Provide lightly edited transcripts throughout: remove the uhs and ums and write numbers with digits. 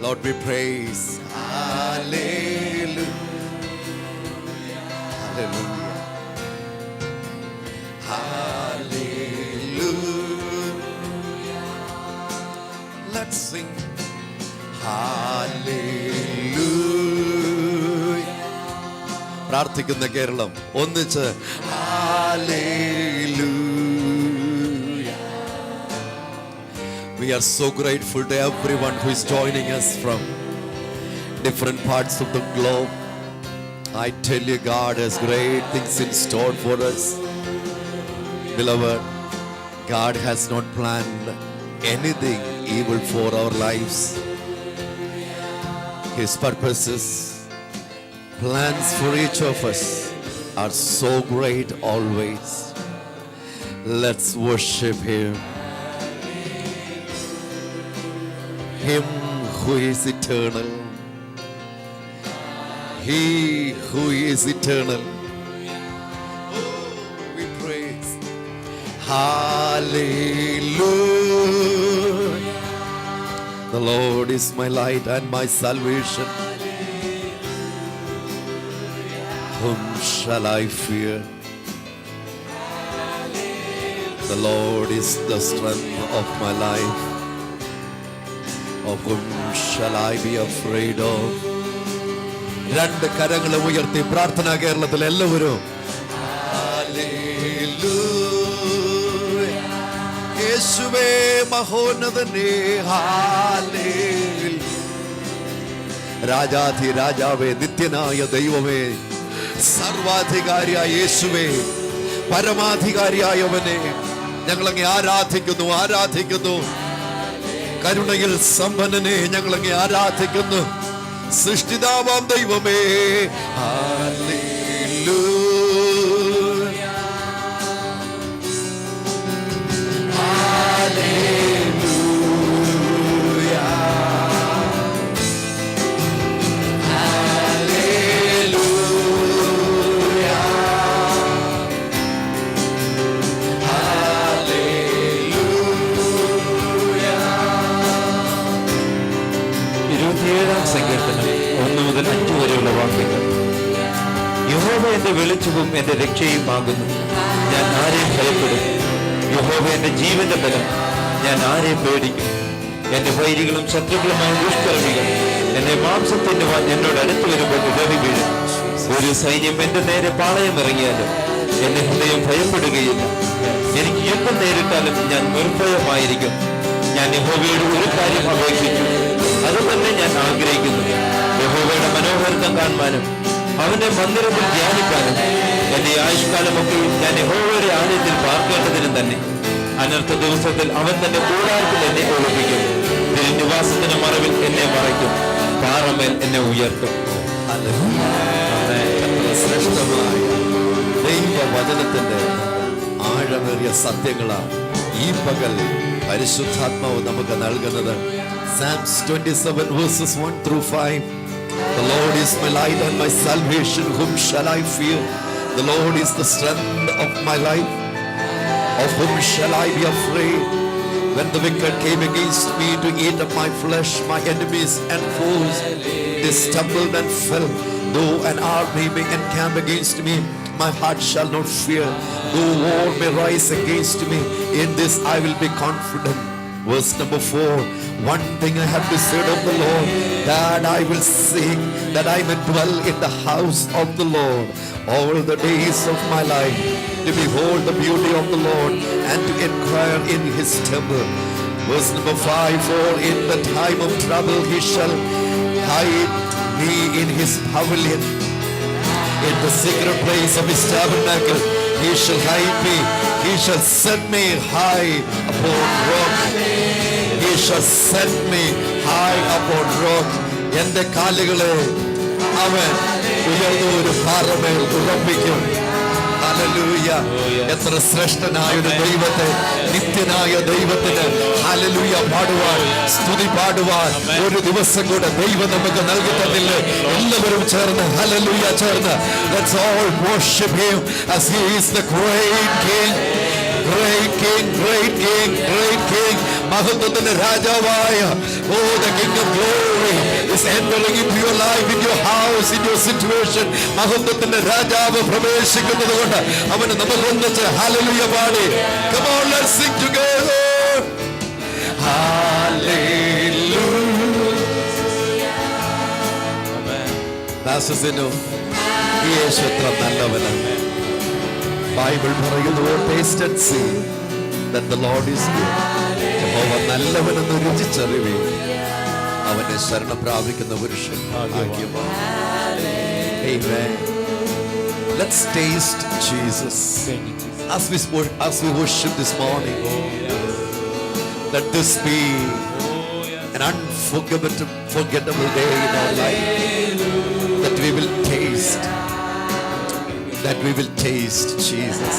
Lord, we praise. Hallelujah. Hallelujah. Hallelujah. Let's sing. Hallelujah. പ്രാർത്ഥിക്കുന്ന കേരളം ഒന്നിച്ച് Hallelujah. We are so grateful to everyone who is joining us from different parts of the globe. I tell you, God has great things in store for us. Beloved, God has not planned anything evil for our lives. His purposes, plans for each of us are so great always. Let's worship Him. Him who is eternal. He who is eternal. We praise. Hallelujah. The Lord is my light and my salvation. Whom shall I fear? The Lord is the strength of my life. Of whom shall I be afraid of? രണ്ട് കരങ്ങളെ ഉയർത്തി പ്രാർത്ഥന കേരളത്തിൽ എല്ലാവരും യേശുവേ മഹോന്നതനേ hallelujah. Rajadhi രാജാവേ, നിത്യനായ ദൈവമേ, സർവാധികാരിയായ യേശുവേ, പരമാധികാരിയായവനെ ഞങ്ങളങ്ങേ ആരാധിക്കുന്നു, ആരാധിക്കുന്നു. കരുണയിൽ സമ്പന്നനെ ഞങ്ങളങ്ങേ ആരാധിക്കുന്നു. സൃഷ്ടിതാവാം ദൈവമേ ഹല്ലേലൂയ. ഹല്ലേലൂയ. ഹല്ലേലൂയ. ഹല്ലേലൂയ. 27-ാം സങ്കീർത്തനം 1 മുതൽ 5 വരെയുള്ള വാക്യങ്ങൾ. യഹോവ എന്റെ വെളിച്ചവും എന്റെ രക്ഷയുമാകുന്നു, ഞാൻ ആരെ ഭയപ്പെടും? യഹോവ എന്റെ ജീവന്റെ ബലം, ഞാൻ ആരെ പേടിക്കും? എന്റെ വൈരികളും ശത്രുക്കളുമായ ദുഷ്കർമ്മികൾ എന്റെ മാംസം തിന്നുവാൻ എന്നോട് അടുത്ത് വരുമ്പോൾ ഇടറി വീഴും. ഒരു സൈന്യം എന്റെ നേരെ പാളയമിറങ്ങിയാലും എന്റെ ഹൃദയം ഭയപ്പെടുകയില്ല. എനിക്ക് യുദ്ധം നേരിട്ടാലും ഞാൻ നിർഭയമായിരിക്കും. ഞാൻ യഹോവയോട് ഒരു കാര്യം അപേക്ഷിച്ചു, അത് തന്നെ ഞാൻ ആഗ്രഹിക്കുന്നു, യഹോവയുടെ മനോഹരത്വം കാണുവാനും അവന്റെ മന്ദിരത്തിൽ ധ്യാനിക്കാനും. എന്റെ ആയുഷ്കാലമൊക്കെ ഞാൻ യഹോവയുടെ ആലയത്തിൽ പാർക്കേണ്ടതിനും തന്നെ. അനർത്ഥ ദിവസത്തിൽ അവൻ തന്റെ കൂടാരത്തിൽ എന്നെ ഒളിപ്പിക്കും. തിരുനിവാസത്തിന്റെ മറവിൽ എന്നെ മറയ്ക്കും, പാറമേൽ എന്നെ ഉയർത്തും. ശ്രേഷ്ഠമായ ദൈവവചനത്തിന്റെ ആഴമേറിയ സത്യങ്ങളാണ് ഈ പകൽ പരിശുദ്ധാത്മാവ് നമുക്ക് നൽകുന്നത്. Psalms 27 verses 1 through 5. The Lord is my light and my salvation, whom shall I fear? The Lord is the strength of my life, of whom shall I be afraid? When the wicked came against me to eat up my flesh, my enemies and foes, they stumbled and fell. Though an army may encamp against me, my heart shall not fear. Though war may rise against me, in this I will be confident. Verse number 4. One thing I have said of the Lord, that I will sing, that I may dwell in the house of the Lord all the days of my life, to behold the beauty of the Lord and to inquire in his temple. Verse number 5. For in the time of trouble he shall hide me in his pavilion. In the secret place of his tabernacle he shall hide me. He shall set me high upon rock. He shall set me high upon rock. എന്റെ കാലുകളെ അവൻ ഉയർന്ന ഒരു പാറമേൽ ഉറപ്പിക്കും. Hallelujah. എത്ര ശ്രേഷ്ഠനായ ഒരു ദൈവത്തെ, നിത്യനായ ദൈവത്തിന് ഹല്ലേലൂയ പാടുവാൻ, സ്തുതി പാടുവാൻ ഒരു ദിവസം കൂടെ ദൈവം നമുക്ക് നൽകി തന്നില്ലേ? എല്ലാവരും ചേർന്ന് ഹല്ലേലൂയ ചേർന്ന് let's all worship him as he is the great king. Great king, great king, great king. മഹത്വത്തിന്റെ രാജാവായ the King of Glory is entering into your life, in your house, in your situation. മഹത്വത്തിന്റെ രാജാവ് പ്രവേശിക്കുന്നത് കൊണ്ട് അവന് നമുക്ക് ഒന്നിച്ച് hallelujah പാടി. Come on, let's sing together. Hallelujah. Pastor Sinu, യേശു എത്ര നല്ലവനാണ്. ബൈബിൾ പറയുന്നു, taste and see that the Lord is good. യഹോവ നല്ലവനെന്ന് രുചിച്ചറിവേ, അവനെ ശരണം പ്രാപിക്കുന്ന പുരുഷൻ ഭാഗ്യവാൻ. Amen. Let's taste Jesus as we worship this morning. Let this be an unforgettable day in our life, that we will taste Jesus.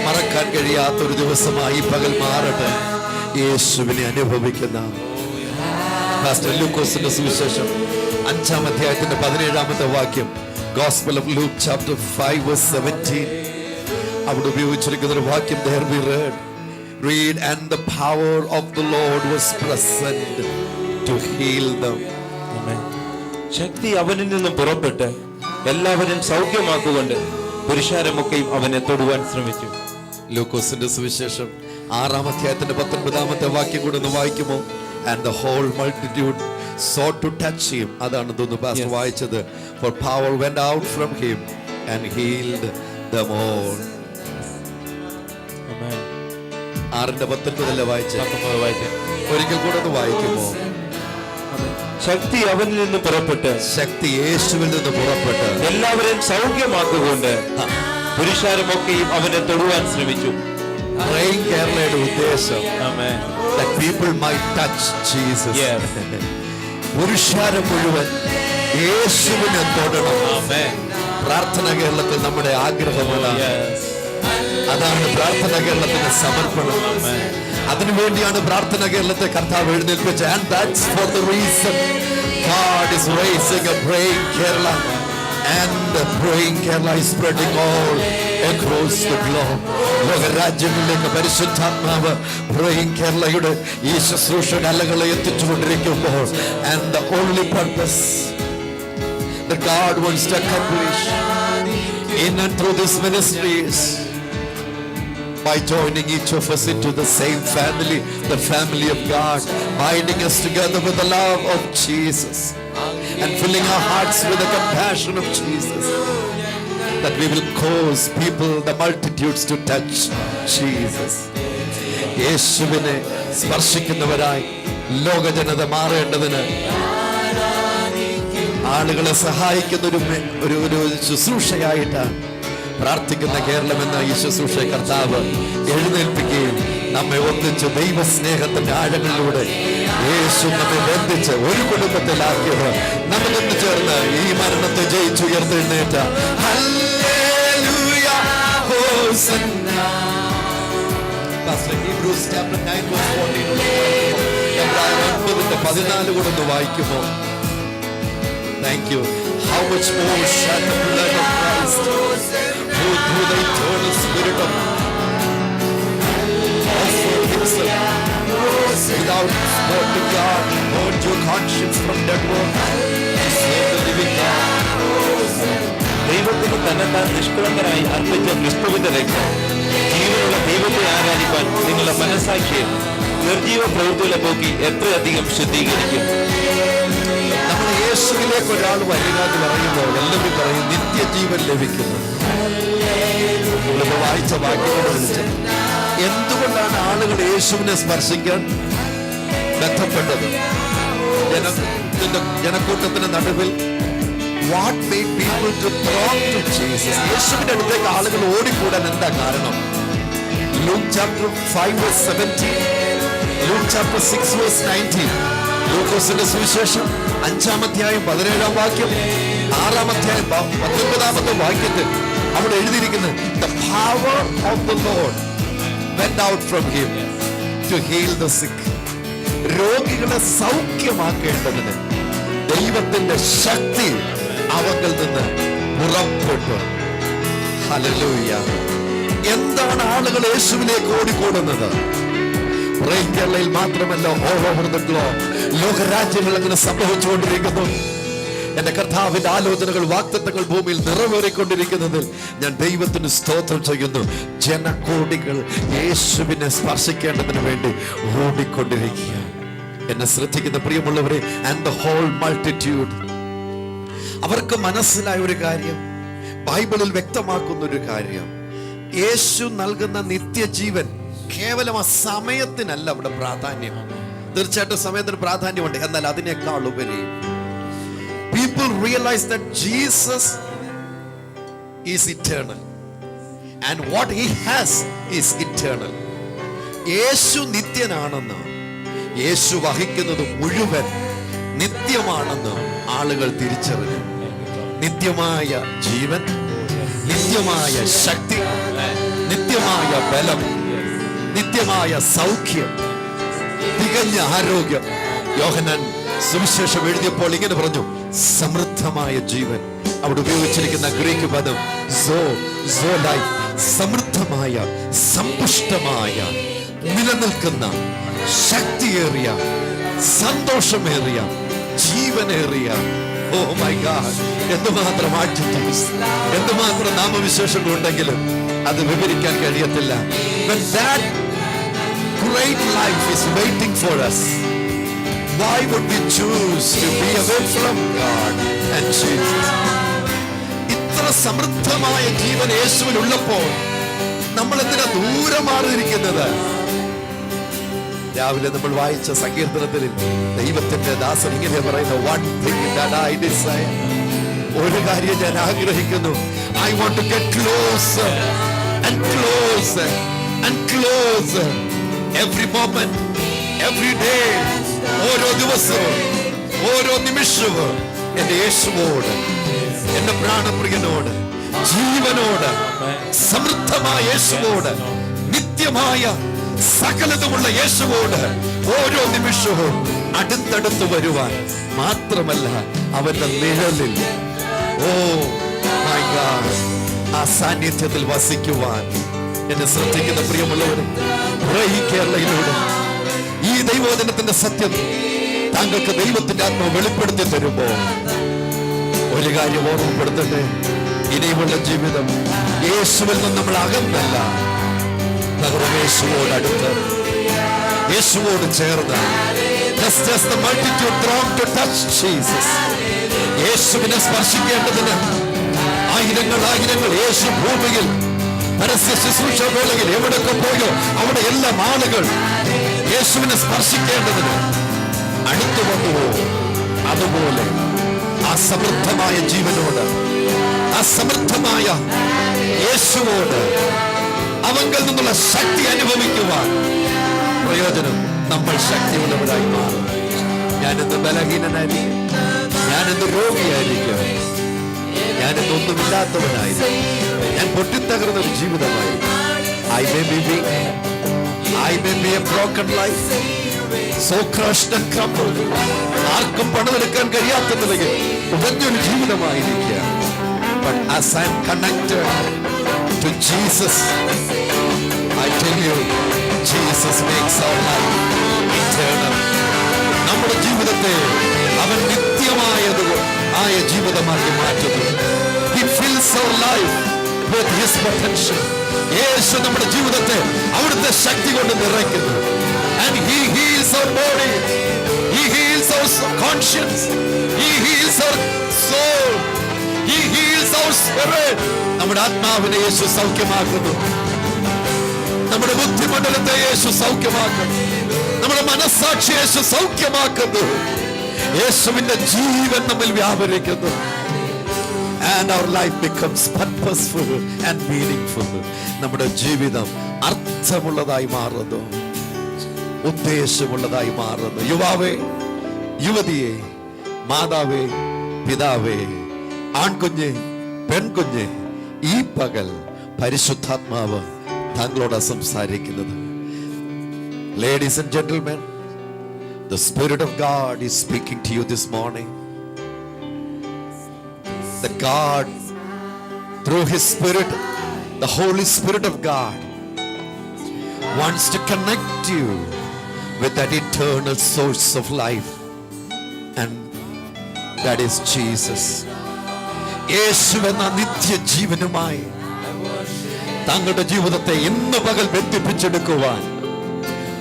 മറക്കാൻ കഴിയാത്ത ഒരു ദിവസമായി പകൽ മാറട്ടെ, യേശുവിനെ അനുഭവിക്കുന്ന. പാസ്റ്റർ ലൂക്കോസിന്റെ സുവിശേഷം 5-ാം അധ്യായത്തിന്റെ 17-ാമത്തെ വാക്യം, Gospel of Luke chapter 5 verse 17. അവിടെ ഉപയോഗിച്ചിരിക്കുന്ന ഒരു വാക്യം, there we read, and the power of the Lord was present to heal them. ശക്തി അവനിൽ നിന്നും പുറപ്പെട്ട് എല്ലാവരും സൗഖ്യമാക്കുകൊണ്ട് പുരുഷാരമൊക്കെയും അവനെ തൊടുവാൻ ശ്രമിച്ചു. ലൂക്കോസിന്റെ സുവിശേഷം 6-ാം അധ്യായത്തിന്റെ 19-ാമത്തെ വാക്യം കൂടെ ഒന്ന് വായിക്കുമോ? And the whole multitude sought to touch him. അതാണ് തോന്നുന്നു പാസ്റ്റർ വായിച്ചത്. For power went out from him and healed them all. 6:19 വായിച്ചത് ഒരിക്കൽ കൂടെ ഒന്ന് വായിക്കുമോ? ശക്തി അവനിൽ നിന്ന് പുറപ്പെട്ട്, ശക്തി യേശുവിൽ നിന്ന് പുറപ്പെട്ട് എല്ലാവരെയും സൗഖ്യമാക്കുകൊണ്ട് പുരുഷാരമൊക്കെയും അവനെ തൊടുവാൻ ശ്രമിച്ചു. Praying കേരളയുടെ ഉദ്ദേശം, Amen, that people might touch Jesus. പുരുഷാരം മുഴുവൻ യേശുവിനെ തൊടണം. Amen. പ്രാർത്ഥന കേരളത്തിൽ നമ്മുടെ ആഗ്രഹമാണ്. അതാണ് പ്രാർത്ഥന കേരളത്തിന്റെ സമർപ്പണം. അതിനുവേണ്ടിയാണ് പ്രാർത്ഥന കേരളത്തെ കർത്താവ് എഴുന്നേൽപ്പിച്ചത്. And that's for the reason God is raising a praying Kerala, and the praying Kerala is spreading all across the globe. ലോകരാജ്യങ്ങളിലേക്ക് പരിശുദ്ധാത്മാവ് praying കേരളയുടെ ഈ ശുശ്രൂഷ കലകളെ എത്തിച്ചുകൊണ്ടിരിക്കുമ്പോൾ, and the only purpose that God wants to accomplish in and through this ministry is by joining each of us into the same family, the family of God, binding us together with the love of Jesus and filling our hearts with the compassion of Jesus, that we will cause people, the multitudes, to touch Jesus. യേശുവിനെ സ്പർശിക്കുന്നവരായി ലോകജനത മാറേണ്ടതിന് ആളുകളെ സഹായിക്കുന്ന ഒരു ശുശ്രൂഷയായിട്ടാണ് പ്രാർത്ഥിക്കുന്ന കേരളം എന്ന ഈ ശുശ്രൂഷ കർത്താവ് എഴുന്നേൽപ്പിക്കുകയും നമ്മെ ഒന്നിച്ച് ദൈവസ്നേഹത്തിന്റെ ആഴങ്ങളിലൂടെ യേശു നമ്മെ ബന്ധിച്ച് ഒരു കുടുംബത്തിലാക്കിയത് നമുക്കൊന്ന് ചേർന്ന് ഈ മരണത്തെ ജയിച്ചുയർത്തെഴുന്നേറ്റ ഹല്ലേലൂയ ഹോസന്ന. Hebrews chapter 9 verse 14 കൂടെ ഒന്ന് വായിക്കുമോ? Thank you. How much more shall the blood of Christ, who through the eternal Spirit of offered himself without spot to God, purge your conscience from dead works to serve the living God. ദൈവത്തിന് തന്നെത്താൻ നിഷ്കളങ്കനായി അർപ്പിച്ച ക്രിസ്തുവിന്റെ രക്തം ജീവനുള്ള ദൈവത്തെ ആരാധിക്കാൻ നിങ്ങളുടെ മനസ്സാക്ഷിയെ നിർജീവ പ്രവൃത്തികളെ പോക്കി എത്രയധികം ശുദ്ധീകരിക്കും. നമ്മൾ യേശുവിലേക്ക് ഒരാൾ വരിക എന്ന് പറയുമ്പോൾ എല്ലാവരും പറയും നിത്യജീവൻ ലഭിക്കുന്നു. വായിച്ച വാക്യങ്ങളെ വിളിച്ചത് എന്തുകൊണ്ടാണ് ആളുകൾ യേശുവിനെ സ്പർശിക്കാൻ ബന്ധപ്പെട്ടത്? ജനക്കൂട്ടത്തിന്റെ നടുവിൽ what made people to throng to Jesus? യേശുവിന്റെ അടുത്തേക്ക് ആളുകൾ ഓടിക്കൂടാൻ എന്താ കാരണം? Luke chapter 5 verse 17, Luke chapter 6 verse 19, ലൂക്കോസിന്റെ സുവിശേഷം 5-ാം അധ്യായം 17-ാം വാക്യം, 6-ാം അധ്യായം 19-ാമത്തെ വാക്യത്തിൽ അവിടെ എഴുതിയിരിക്കുന്നത് the power of the Lord went out from him to heal the sick. രോഗികളെ സൗഖ്യമാക്കേണ്ടതിന് ദൈവത്തിന്റെ ശക്തി അവങ്കിൽ നിന്ന് പുറപ്പെട്ടു. ഹല്ലേലൂയ. എന്താണ് ആളുകൾ യേശുവിലേക്ക് ഓടിക്കൂടുന്നത്? കേരളയിൽ മാത്രമല്ല, ഓൾ ഓവർ ദ ഗ്ലോബ്, ലോകരാജ്യങ്ങൾ അങ്ങനെ സംഭവിച്ചുകൊണ്ടിരിക്കുന്നു. എന്റെ കർത്താവിന്റെ ആലോചനകൾ, വാഗ്ദത്തങ്ങൾ ഭൂമിയിൽ നിറവേറിക്കൊണ്ടിരിക്കുന്നതിൽ ഞാൻ ദൈവത്തിന് സ്തോത്രം ചെയ്യുന്നു. ജനകോടികൾ യേശുവിനെ സ്പർശിക്കേണ്ടതിന് വേണ്ടി ഓടിക്കൊണ്ടിരിക്കുക. എന്നെ ശ്രദ്ധിക്കുന്ന പ്രിയമുള്ളവരെ, ആൻഡ് ദ ഹോൾ മൾട്ടിറ്റ്യൂഡ്, അവർക്ക് മനസ്സിലായ ഒരു കാര്യം, ബൈബിളിൽ വ്യക്തമാക്കുന്ന ഒരു കാര്യം, യേശു നൽകുന്ന നിത്യജീവൻ കേവലം ആ സമയത്തിനല്ല അവിടെ പ്രാധാന്യം. തീർച്ചയായിട്ടും സമയത്തിന് പ്രാധാന്യമുണ്ട്, എന്നാൽ അതിനേക്കാൾ ഉപരി people realize that Jesus is eternal and what he has is eternal. യേശു നിത്യനാണെന്ന്, യേശു വഹിക്കുന്നത് മുഴുവൻ നിത്യമാണെന്ന് ആളുകൾ തിരിച്ചറിഞ്ഞു. നിത്യമായ ജീവൻ, നിത്യമായ ശക്തി, നിത്യമായ ബലം, നിത്യമായ സൗഖ്യം, തികഞ്ഞ ആരോഗ്യം. യോഹന്നാൻ സുവിശേഷം എഴുതിയപ്പോൾ ഇങ്ങനെ പറഞ്ഞു, സമൃദ്ധമായ ജീവൻ. അവിടെ ഉപയോഗിച്ചിരിക്കുന്ന ഗ്രീക്ക് പദം ലൈഫ്, സമൃദ്ധമായ, സമ്പുഷ്ടമായ, നിലനിൽക്കുന്ന, ശക്തിയേറിയ, സന്തോഷമേറിയ, ജീവനേറിയ. ഓ മൈ ഗാഡ്, എന്തുമാത്രം adjectives, എന്തുമാത്രം നാമവിശേഷങ്ങൾ ഉണ്ടെങ്കിലും അത് വിവരിക്കാൻ കഴിയത്തില്ല. When that great life is waiting for us, why would we choose to be away from God and Jesus? ഇത്ര സമൃദ്ധമായ ജീവൻ യേശുവിൽ ഉള്ളപ്പോൾ നമ്മൾ എന്തിനാ ദൂരെ മാറിയിരിക്കുന്നത്? രാവിലെ നമ്മൾ വായിച്ച സങ്കീർത്തനത്തിൽ ദൈവത്തിന്റെ ദാസൻ ഇങ്ങനെ പറയുന്നു, one thing that I desire, ഒരു കാര്യം ഞാൻ ആഗ്രഹിക്കുന്നു, I want to get closer and closer and closer every moment, every day. ഓരോ ദിവസവും, ഓരോ നിമിഷവും എന്റെ യേശുവോട്, എന്റെ പ്രാണപ്രിയനോട്, ജീവനോട്, സമൃദ്ധമായ യേശുവോട്, നിത്യമായ സകലതുമുള്ള യേശുവോട് ഓരോ നിമിഷവും അടുത്തടുത്ത് വരുവാൻ, മാത്രമല്ല അവന്റെ നിഴലിൽ, ഓ മൈ ഗോഡ്, ആ സാന്നിധ്യത്തിൽ വസിക്കുവാൻ. എന്നെ ശ്രദ്ധിക്കുന്ന പ്രിയമുള്ളവരും, ഈ കേരളയിലൂടെ ഈ ദൈവവചനത്തിന്റെ സത്യം താങ്കൾക്ക് ദൈവത്തിന്റെ ആത്മാവ് വെളിപ്പെടുത്തി തരുമ്പോൾ ഒരു കാര്യം ഓർമ്മപ്പെടുത്തട്ടെ, ഇനിയുമുള്ള ജീവിതം യേശുവിൽ നിന്ന് നമ്മൾ അകന്നല്ല, പകരം യേശുവോട് അടുത്ത്, യേശുവോട് ചേർന്ന്. Just the multitude thronged to touch Jesus. യേശുവിനെ സ്പർശിക്കേണ്ടതിന് ആയിരങ്ങൾ ആയിരങ്ങൾ യേശു ഭൂമിയിൽ പരസ്യ ശുശ്രൂഷ വേളയിൽ എവിടെയൊക്കെ പോയോ അവിടെ എല്ലാം ആളുകൾ യേശുവിനെ സ്പർശിക്കേണ്ടതിന് അടുത്തു വന്നുവോ, അതുപോലെ ആ സമൃദ്ധമായ ജീവനോട്, ആ സമൃദ്ധമായ യേശുവോട്, അവങ്കിൽ നിന്നുള്ള ശക്തി അനുഭവിക്കുവാൻ പ്രയോജനം നമ്മൾ ശക്തിയുള്ളവരായി മാറും. ഞാനെന്ത് ബലഹീനനായിരിക്കും, ഞാനെന്ത് രോഗിയായിരിക്കും, ഞാനെന്ത് ഒന്നുമില്ലാത്തവനായിരിക്കും, ഞാൻ പൊട്ടിത്തകർന്ന ഒരു ജീവിതമായിരിക്കും. I may be weak, I may be a broken life, so crushed and crumbled. ആർക്കും പണിതെടുക്കാൻ കഴിയാത്ത നിലയിൽ ഉടഞ്ഞൊരു ജീവിതമായിരിക്കുക. But as I am connected to Jesus, I tell you, Jesus makes our life eternal. നമ്മുടെ ജീവിതത്തെ അവൻ നിത്യമായ ജീവിതമാക്കി മാറ്റുന്നു. He fills our life with his potential. യേശു നമ്മുടെ ജീവിതത്തെ അവിടുത്തെ ശക്തി കൊണ്ട് നിറയ്ക്കുന്നു. And he heals our body, he heals our conscience, he heals our soul, he heals our spirit. നമ്മുടെ ആത്മാവിനെ യേശു സൗഖ്യമാക്കുന്നു, നമ്മുടെ ബുദ്ധിമണ്ഡലത്തെ യേശു സൗഖ്യമാക്കുന്നു, നമ്മുടെ മനസ്സാക്ഷി യേശു സൗഖ്യമാക്കുന്നു. യേശുവിന്റെ ജീവൻ നമ്മിൽ വ്യാപരിക്കുന്നു. And our life becomes purposeful and meaningful. നമ്മുടെ ജീവിതം അർത്ഥമുള്ളതായി മാറുന്നു, ഉദ്ദേശമുള്ളതായി മാറുന്നു. യുവാവേ, യുവതിയെ, മാതാവേ, പിതാവേ, ആൺകുഞ്ഞ്, പെൺകുഞ്ഞ്, ഈ പകൽ പരിശുദ്ധാത്മാവ് താങ്കളോട് സംസാരിക്കുന്നത്. Ladies and gentlemen, the Spirit of God is speaking to you this morning. That God, through His Spirit, the Holy Spirit of God, wants to connect you with that eternal source of life, and that is Jesus. യേശുവെന്ന നിത്യജീവനുമായി താങ്കളുടെ ജീവിതത്തെ ഇന്ന് പകൽ ബന്ധിപ്പിച്ചെടുക്കുവാൻ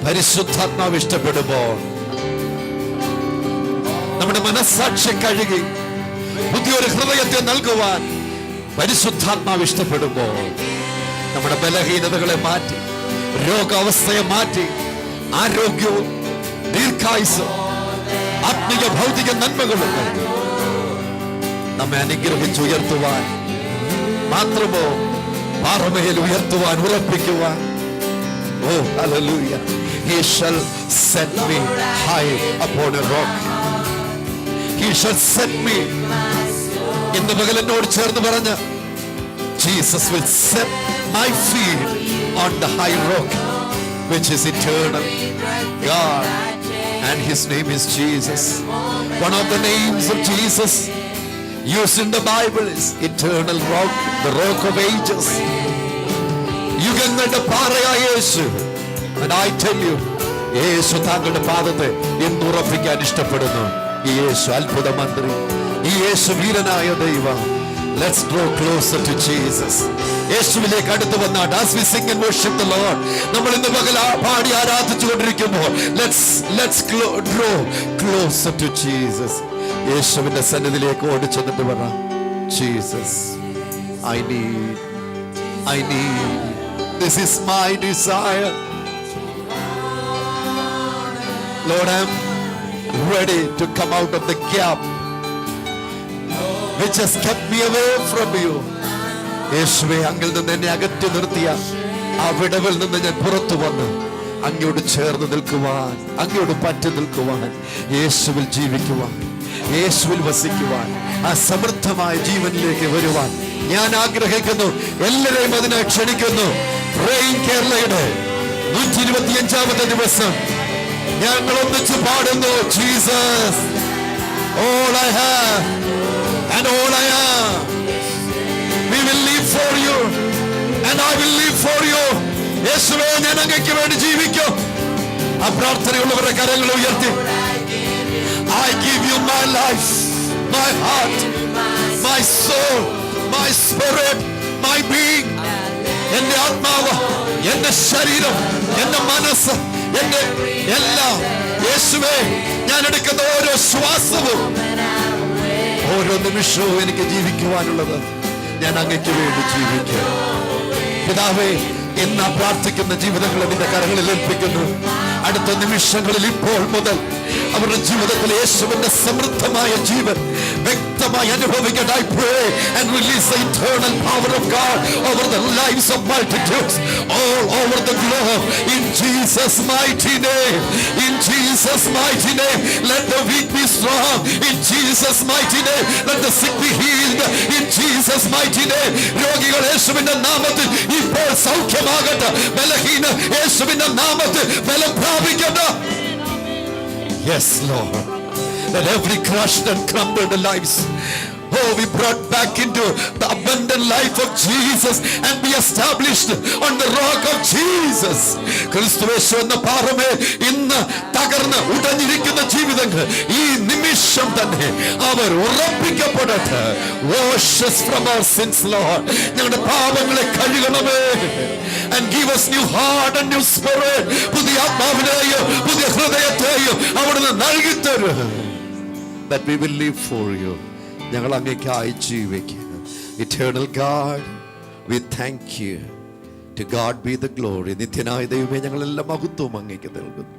പരിശുദ്ധാത്മാവ് ഇഷ്ടപ്പെടുമ്പോൾ, നമ്മുടെ മനസ്സാക്ഷി കഴുകി പുതിയൊരു ഹൃദയത്തെ നൽകുവാൻ പരിശുദ്ധാത്മാവ് ഇഷ്ടപ്പെടുമ്പോൾ, നമ്മുടെ ബലഹീനതകളെ മാറ്റി, രോഗാവസ്ഥയെ മാറ്റി, ആരോഗ്യവും ദീർഘായുസ്സും ആത്മീയ ഭൗതിക നന്മകളും നമ്മെ അനുഗ്രഹിച്ചുയർത്തുവാൻ മാത്രമോ പാറമേൽ ഉയർത്തുവാൻ, ഉറപ്പിക്കുവാൻ. ഓ hallelujah. He shall set me high upon a rock. He shall set me. ഇന്ന് പകൽ എന്നോട് ചേർന്ന് പറഞ്ഞ, Jesus will set my feet on the high rock which is eternal God, and his name is Jesus. One of the names of Jesus used in the Bible is eternal rock, the rock of ages. യുഗങ്ങളുടെ പാറയായ Yeshu. And I tell you, യേശു താങ്കളുടെ പാദത്തെ ഇന്ന് ഉറപ്പിക്കാൻ ഇഷ്ടപ്പെടുന്നു. ഈ യേശു അത്ഭുത മന്ത്രി, ഈ യേശു വീരനായ ദൈവം. Let's draw closer to Jesus. യേശുവിലേക്ക് അടുത്ത് വന്നാട്ട്, as we sing and worship the Lord, നമ്മൾ ഇന്ന് പകൽ പാടി ആരാധിച്ചുകൊണ്ടിരിക്കുമ്പോൾ, let's draw closer to Jesus. യേശുവിന്റെ സന്നിധിയിലേക്ക് ഓടിച്ചെന്നിട്ട് പറ, Jesus, I need, this is my desire. Lord, I'm ready to come out of the gap which has kept me away from you. യേശുവേ, അങ്ങിൽ നിന്ന് എന്നെ അകറ്റി നിർത്തിയ ആ വിടവിൽ നിന്ന് ഞാൻ പുറത്തു വന്ന് അങ്ങയോട് ചേർന്ന് നിൽക്കുവാൻ, അങ്ങയോട് പറ്റി നിൽക്കുവാൻ, യേശുവിൽ ജീവിക്കുവാൻ, യേശുവിൽ വസിക്കുവാൻ, ആ സമൃദ്ധമായ ജീവനിലേക്ക് വരുവാൻ ഞാൻ ആഗ്രഹിക്കുന്നു. എല്ലാവരെയും അതിനെ ക്ഷണിക്കുന്നു. പ്രേയിങ് കേരളയുടെ 125ാമത്തെ ദിവസം ഞങ്ങൾ ഒന്നിച്ച് പാടുന്നു. Jesus, all I have and all I am, we will live for you and I will live for you. യേശുവേ, ഞാൻ അങ്ങയ്ക്ക് വേണ്ടി ജീവിക്കും. ആ പ്രാർത്ഥനയുള്ളവരുടെ കരങ്ങൾ ഉയർത്തി, I give you my life, my heart, my soul, my spirit, my being. എന്റെ ആത്മാവ്, എന്റെ ശരീരം, എന്റെ മനസ്സ്, എന്റെ എല്ലാം. യേശുവേ, ഞാൻ എടുക്കുന്ന ഓരോ ശ്വാസവും, ഓരോ നിമിഷവും എനിക്ക് ജീവിക്കുവാനുള്ളത് ഞാൻ അങ്ങയ്ക്ക് വേണ്ടി ജീവിക്കുക. പിതാവേ, ഇന്ന് പ്രാർത്ഥിക്കുന്ന ജീവിതങ്ങളെ നിന്റെ കരങ്ങളിൽ ഏൽപ്പിക്കുന്നു. അടുത്ത നിമിഷങ്ങളിൽ ഇപ്പോൾ മുതൽ അവരുടെ ജീവിതത്തിൽ യേശുവിന്റെ സമൃദ്ധമായ ജീവൻ വ്യക്തമായി അനുഭവിക്കട്ടെ. I pray and release the eternal power of God over the lives of multitudes all over the globe. In Jesus' mighty name, in Jesus' mighty name, let the weak be strong. In Jesus' mighty name, let the sick be healed. In Jesus' mighty name, രോഗികൾ യേശുവിന്റെ നാമത്തിൽ ഇപ്പോൾ സൗഖ്യമാകട്ടെ. ബലഹീന യേശുവിന്റെ നാമത്തിൽ ബലം പ്രാപിക്കട്ടെ. Yes, Lord. Let every crushed and crumbled lives, oh, be brought back into the abundant life of Jesus and be established on the rock of Jesus. ക്രിസ്തുയേശു എന്ന പാറമേൽ ഇന്ന് തകർന്ന് ഉടഞ്ഞിരിക്കുന്ന ജീവിതങ്ങൾ ഈ നിമിഷം തന്നെ അവർ ഉറപ്പിക്കപ്പെടട്ടെ. Wash us from our sins, Lord. ഞങ്ങളുടെ പാപങ്ങളെ കഴുകണമേ. And give us new heart and new spirit. പുതിയ ആത്മാവിനെയും പുതിയ ഹൃദയത്തെയും അവിടുന്ന് നൽകി തരും. That we will live for you. ഞങ്ങൾ അങ്ങേക്കായി ജീവിക്കുക. Eternal God, we thank you. To God be the glory. നിത്യനായ ദൈവമേ, ഞങ്ങളെല്ലാം മഹത്വം അങ്ങേക്ക് നൽകുന്നു.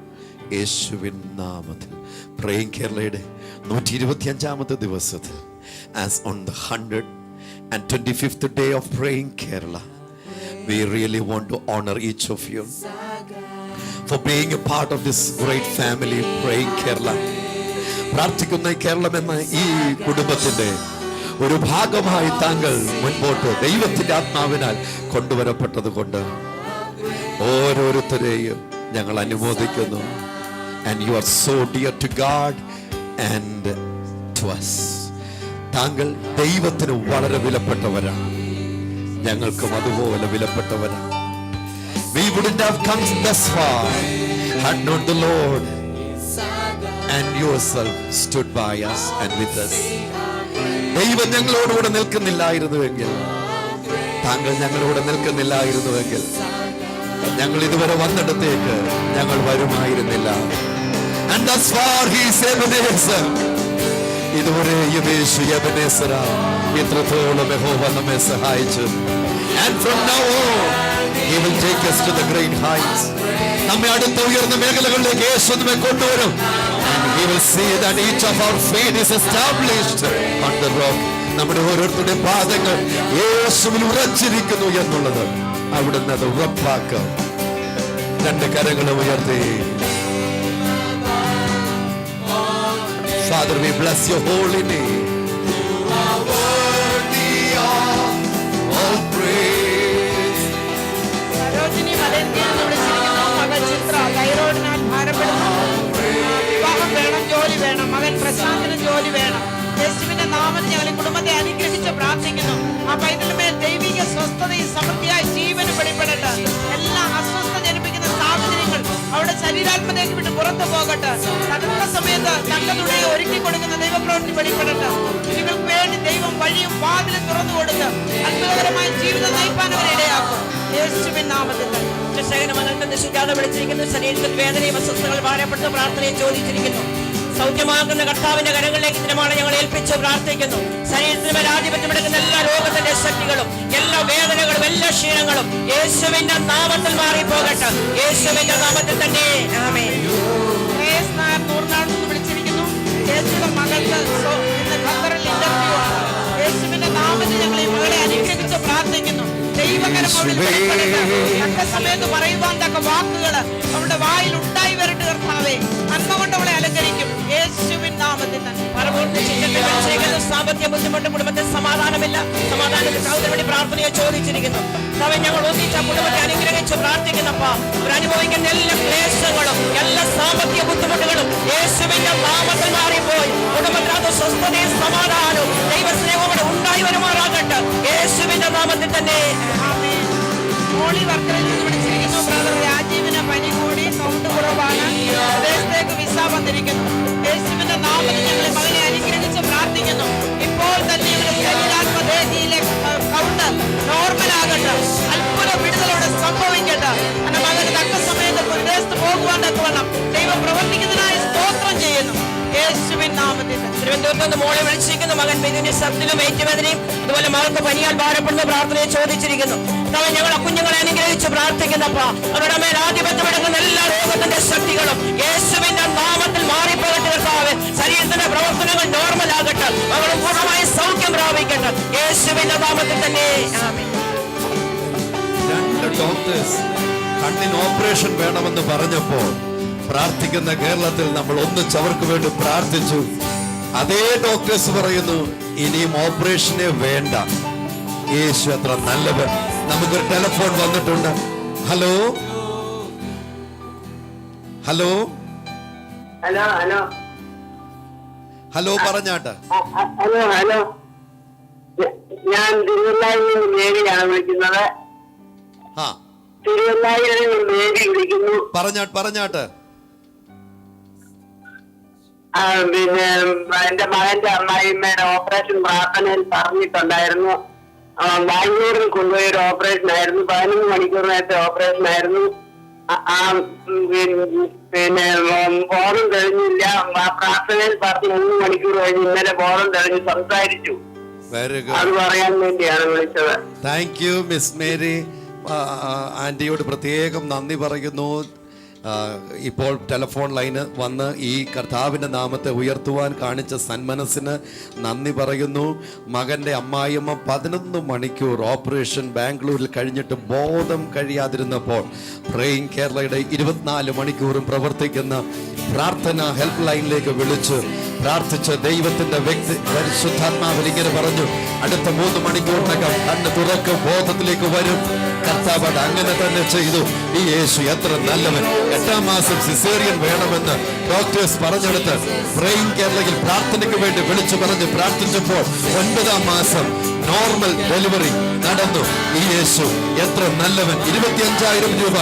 യേശുവിൻ നാമത്തിൽ. പ്രേയിങ് കേരളയുടെ 125ാമത്തെ ദിവസത്തിൽ, as on the 125th day of Praying Kerala, we really want to honor each of you for being a part of this great family, Praying Kerala. പ്രാർത്ഥിക്കുന്ന കേരളം എന്ന ഈ കുടുംബത്തിന്റെ ഒരു ഭാഗമായി താങ്കൾ മുൻപോട്ട് ദൈവത്തിന്റെ ആത്മാവിനാൽ കൊണ്ടുവരപ്പെട്ടത് കൊണ്ട് ഓരോരുത്തരെയും ഞങ്ങൾ അനുമോദിക്കുന്നു. And you are so dear to God and to us. താങ്കൾ ദൈവത്തിന് വളരെ വിലപ്പെട്ടവരാണ്, ഞങ്ങൾക്കും അതുപോലെ വിലപ്പെട്ടവരാണ്. We wouldn't have come thus far had not the Lord and yourself stood by us and with us. ദൈവം ഞങ്ങളോടുകൂടെ നിൽക്കുന്നില്ലായിരുന്നുവെങ്കിൽ, താങ്കൾ ഞങ്ങളോട് നിൽക്കുന്നില്ലായിരുന്നുവെങ്കിൽ ഞങ്ങൾ ഇതുവരെ വന്നിടത്തേക്ക് ഞങ്ങൾ വരുമായിരുന്നില്ല. And thus far he is Ebenezer. ഇതുവരെയും യേശു എബെനേസറാ. ഇത്രത്തോളം യഹോവ നമ്മെ സഹായിച്ചു. And from now on he will take us to the great heights. നമ്മെ അടുത്ത ഉയർന്ന മേഖലകളിലേക്ക് യേശു നമ്മെ കൊണ്ടുവരും. And we will see that each of our feet is established on the rock. നമ്മുടെ ഓരോരുത്തരുടെ പാദങ്ങൾ യേശുവിൽ ഉറച്ചിരിക്കുന്നു എന്നുള്ളത് അവിടുന്ന് അത് ഉറപ്പാക്കും. രണ്ട് കരങ്ങളും ഉയർത്തി. Father, we bless your holy name. You are worthy of all praise. Sarojini വലന്തിയിൽ വിളിച്ചിരിക്കുന്നു. മകൾ ചിത്ര തൈറോയിഡിനാൽ ഭാരപ്പെടുന്നു. വിവാഹം വേണം, ജോലി വേണം. മകൻ പ്രശാന്തിന് ജോലി വേണം. യേശുവിന്റെ നാമത്തിൽ ഞങ്ങൾ ഈ കുടുംബത്തെ അനുഗ്രഹിച്ച് പ്രാർത്ഥിക്കുന്നു. ആ പൈതലിന്മേൽ ദൈവിക സ്വസ്ഥതയും സമൃദ്ധിയായി ജീവന് വെളിപ്പെടട്ടെ. എല്ലാ അസ്വസ്ഥ ജനിപ്പിക്കുന്ന സാഹചര്യങ്ങൾ അവിടെ ശരീരാത്മതയ്ക്ക് വിട്ട് പുറത്തു പോകട്ടെ. തക്ക സമയത്ത് തക്കതുടയെ ഒരുക്കി കൊടുക്കുന്ന ദൈവപ്രവൃത്തി വെളിപ്പെടട്ടെ. നിങ്ങൾക്ക് വേണ്ടി ദൈവം വഴിയും വാതിലും തുറന്നു കൊടുത്ത് അത്ഭുതകരമായ ജീവിതം നയിപ്പാൻ അവരെ ഇടയാക്കും. യേശുവിൻ നാമത്തിൽ മകൾക്ക് നിശ്ചിക്കാതെ വിളിച്ചിരിക്കുന്നു. ശരീരത്തിൽ വേദനയും അസ്വസ്ഥകൾ ഭാരപ്പെടുന്ന പ്രാർത്ഥനയും ചോദിച്ചിരിക്കുന്നു. സൗഖ്യമാകുന്ന കർത്താവിന്റെ കരങ്ങളിലേക്ക് ദിനമാണ് ഞങ്ങൾ ഏൽപ്പിച്ച് പ്രാർത്ഥിക്കുന്നു. ശരീരത്തിന് മേൽ ആധിപത്യമെടുക്കുന്ന എല്ലാ രോഗത്തിന്റെ ശക്തികളും, എല്ലാ വേദനകളും, എല്ലാ ക്ഷീണങ്ങളും യേശുവിന്റെ നാമത്തിൽ മാറിപ്പോകട്ടെ. യേശുവിന്റെ നാമത്തിൽ തന്നെ ആമേൻ. വിളിച്ചിരിക്കുന്നു. യേശുവിന്റെ മകൾക്ക് ഇന്ന് ഖത്തറിൽ ഇന്റർവ്യൂ ആണ്. യേശുവിന്റെ നാമത്തിൽ ഞങ്ങൾ ഈ മകളെ അനുഗ്രഹിച്ച് പ്രാർത്ഥിക്കുന്നു. ദൈവകരം തക്ക സമയത്ത് പറയുവാൻ തക്ക വാക്കുകൾ അവളുടെ വായിൽ ഉണ്ടായി വരട്ടെ. കർത്താവേ, നന്മ കൊണ്ട് അവളെ അലങ്കരിക്കും. യേശുവിൻ നാമത്തിൽ തന്നെ സാമ്പത്തിക ബുദ്ധിമുട്ട്, കുടുംബത്തിൽ സമാധാനമില്ല. സമാധാനത്തിന് വേണ്ടി പ്രാർത്ഥനയെ ചോദിച്ചിരിക്കുന്നു. അവൻ ഞങ്ങൾ ഒന്നിച്ച കുടുംബത്തെ അനുഗ്രഹിച്ച് പ്രാർത്ഥിക്കുന്നപ്പോ അവരനുഭവിക്കുന്ന എല്ലാ ക്ലേശങ്ങളും, എല്ലാ സാമ്പത്തിക ബുദ്ധിമുട്ടുകളും യേശുവിന്റെ നാമത്തിൽ മാറിപ്പോയി. കുടുംബത്തിനകത്ത് സ്വസ്ഥതയും സമാധാനവും ദൈവസ്നേഹവും ഉണ്ടായി വരുമാറാകട്ടെ. യേശുവിന്റെ നാമത്തിൽ തന്നെ മോളി വർക്കറിൽ നിന്ന് വിളിച്ചിരിക്കുന്നു. ബ്രദർ രാജീവിന് പനി കൂടി, സൗണ്ട് കുറവാണ്. വിദേശത്തേക്ക് വിസ വന്നിരിക്കുന്നു. യേശുവിന്റെ നാമത്തിൽ ഞങ്ങൾ മകനെ അനുഗ്രഹിച്ച് പ്രാർത്ഥിക്കുന്നു. ഇപ്പോൾ തന്നെ ഇവരുടെ ശരീരാത്മദേഹിയിലെ കൗണ്ട് നോർമലാകട്ടെ. അത്ഭുത വിടുതലോടെ സംഭവിക്കട്ടെ. എന്റെ മകന് തക്ക സമയത്ത് വിദേശത്ത് പോകുവാൻ തക്കവണ്ണം ദൈവം പ്രവർത്തിക്കുന്നതിനായി സ്തോത്രം ചെയ്യുന്നു. യേശുവിൻ നാമത്തിൽ. തിരുവനന്തപുരത്ത് നിന്ന് മോളെ വിളിച്ചിരിക്കുന്നു. മകൻ മിഥുന്റെ ശബ്ദത്തിലും ഏറ്റുവേദനയും അതുപോലെ മകൾക്ക് പനിയാൽ ഭാരപ്പെടുന്ന പ്രാർത്ഥനയെ ചോദിച്ചിരിക്കുന്നു. ഞങ്ങൾ കുഞ്ഞുങ്ങളെ അനുഗ്രഹിച്ച് പ്രാർത്ഥിക്കുന്നപ്പോ അവരുടെ മേൽ ആധിപത്യമെടുക്കുന്ന എല്ലാ രോഗത്തിന്റെ ശക്തികളും യേശുവിന്റെ നാമത്തിൽ മാറിപ്പോകട്ടെ. കർത്താവേ, ശരീരത്തിന്റെ പ്രവർത്തനങ്ങൾ നോർമലാകട്ടെ. അവർ പൂർണ്ണമായി സൗഖ്യം പ്രാപിക്കട്ടെ. യേശുവിന്റെ നാമത്തിൽ തന്നെ ആമേൻ. രണ്ട് ഡോക്ടേഴ്സ് കണ്ണിന് ഓപ്പറേഷൻ വേണമെന്ന് പറഞ്ഞപ്പോൾ പ്രാർത്ഥിക്കുന്ന കേരളത്തിൽ നമ്മൾ ഒന്നിച്ച് അവർക്ക് വേണ്ടി പ്രാർത്ഥിച്ചു. അതേ ഡോക്ടേഴ്സ് പറയുന്നു ഇനിയും ഓപ്പറേഷനെ വേണ്ട. യേശു അത്ര നല്ലവൻ. നമുക്കൊരു ടെലിഫോൺ വന്നിട്ടുണ്ട്. Hello hello hello hello hello പറഞ്ഞാട്ടെ. ഹലോ ഹലോ ഞാൻ തിരുവല്ലായിൽ നിന്ന് മേരിയാണ് വിളിക്കുന്നത്. ആ, തിരുവല്ലായിൽ നിന്ന് മേരി വിളിക്കുന്നു. പറഞ്ഞാട്ടെ. പിന്നെ എന്റെ മകന്റെ അമ്മായിമ്മയുടെ ഓപ്പറേഷൻ പ്രാർത്ഥനയിൽ പറഞ്ഞിട്ടുണ്ടായിരുന്നു. ബാംഗ്ലൂരിൽ കൊണ്ടുപോയ ഒരു ഓപ്പറേഷൻ ആയിരുന്നു. 11 മണിക്കൂർ നേരത്തെ ഓപ്പറേഷൻ ആയിരുന്നു. പിന്നെ ബോധം തെളിഞ്ഞില്ല. ആ പ്രാർത്ഥനയിൽ പറഞ്ഞ് 3 മണിക്കൂർ കഴിഞ്ഞ് ഇന്നലെ ബോധം തെളിഞ്ഞ് സംസാരിച്ചു. അത് പറയാൻ വേണ്ടിയാണ് വിളിച്ചത്. Thank you miss Mary. ആന്റിയോട് പ്രത്യേകം നന്ദി പറയുന്നു. ഇപ്പോൾ ടെലിഫോൺ ലൈന് വന്ന് ഈ കർത്താവിൻ്റെ നാമത്തെ ഉയർത്തുവാൻ കാണിച്ച സന്മനസ്സിന് നന്ദി പറയുന്നു. മകൻ്റെ അമ്മായിയമ്മ 11 മണിക്കൂർ ഓപ്പറേഷൻ ബാംഗ്ലൂരിൽ കഴിഞ്ഞിട്ട് ബോധം കഴിയാതിരുന്നപ്പോൾ പ്രേയിങ് കേരളയുടെ 24 മണിക്കൂറും പ്രവർത്തിക്കുന്ന പ്രാർത്ഥന ഹെൽപ്പ് ലൈനിലേക്ക് വിളിച്ച് പ്രാർത്ഥിച്ച ദൈവത്തിന്റെ വ്യക്തി പരിശുദ്ധാത്മാവിൽ ഇങ്ങനെ പറഞ്ഞു, അടുത്ത 3 മണിക്കൂറിനകം കണ്ണ് തുറക്കും, ബോധത്തിലേക്ക് വരും. കർത്താവ് അത് അങ്ങനെ തന്നെ ചെയ്തു. ഈ യേശു എത്ര നല്ലവൻ. 8ാം മാസം സിസേറിയൻ വേണമെന്ന് ഡോക്ടേഴ്സ് പറഞ്ഞെടുത്ത് ബ്രെയിൻ കേരളയിൽ പ്രാർത്ഥനയ്ക്ക് വേണ്ടി വിളിച്ചു പറഞ്ഞ് പ്രാർത്ഥിച്ചപ്പോൾ 9ാം മാസം നോർമൽ ഡെലിവറി നടന്നു. ഈ യേശു എത്ര നല്ലവൻ. 25,000 രൂപ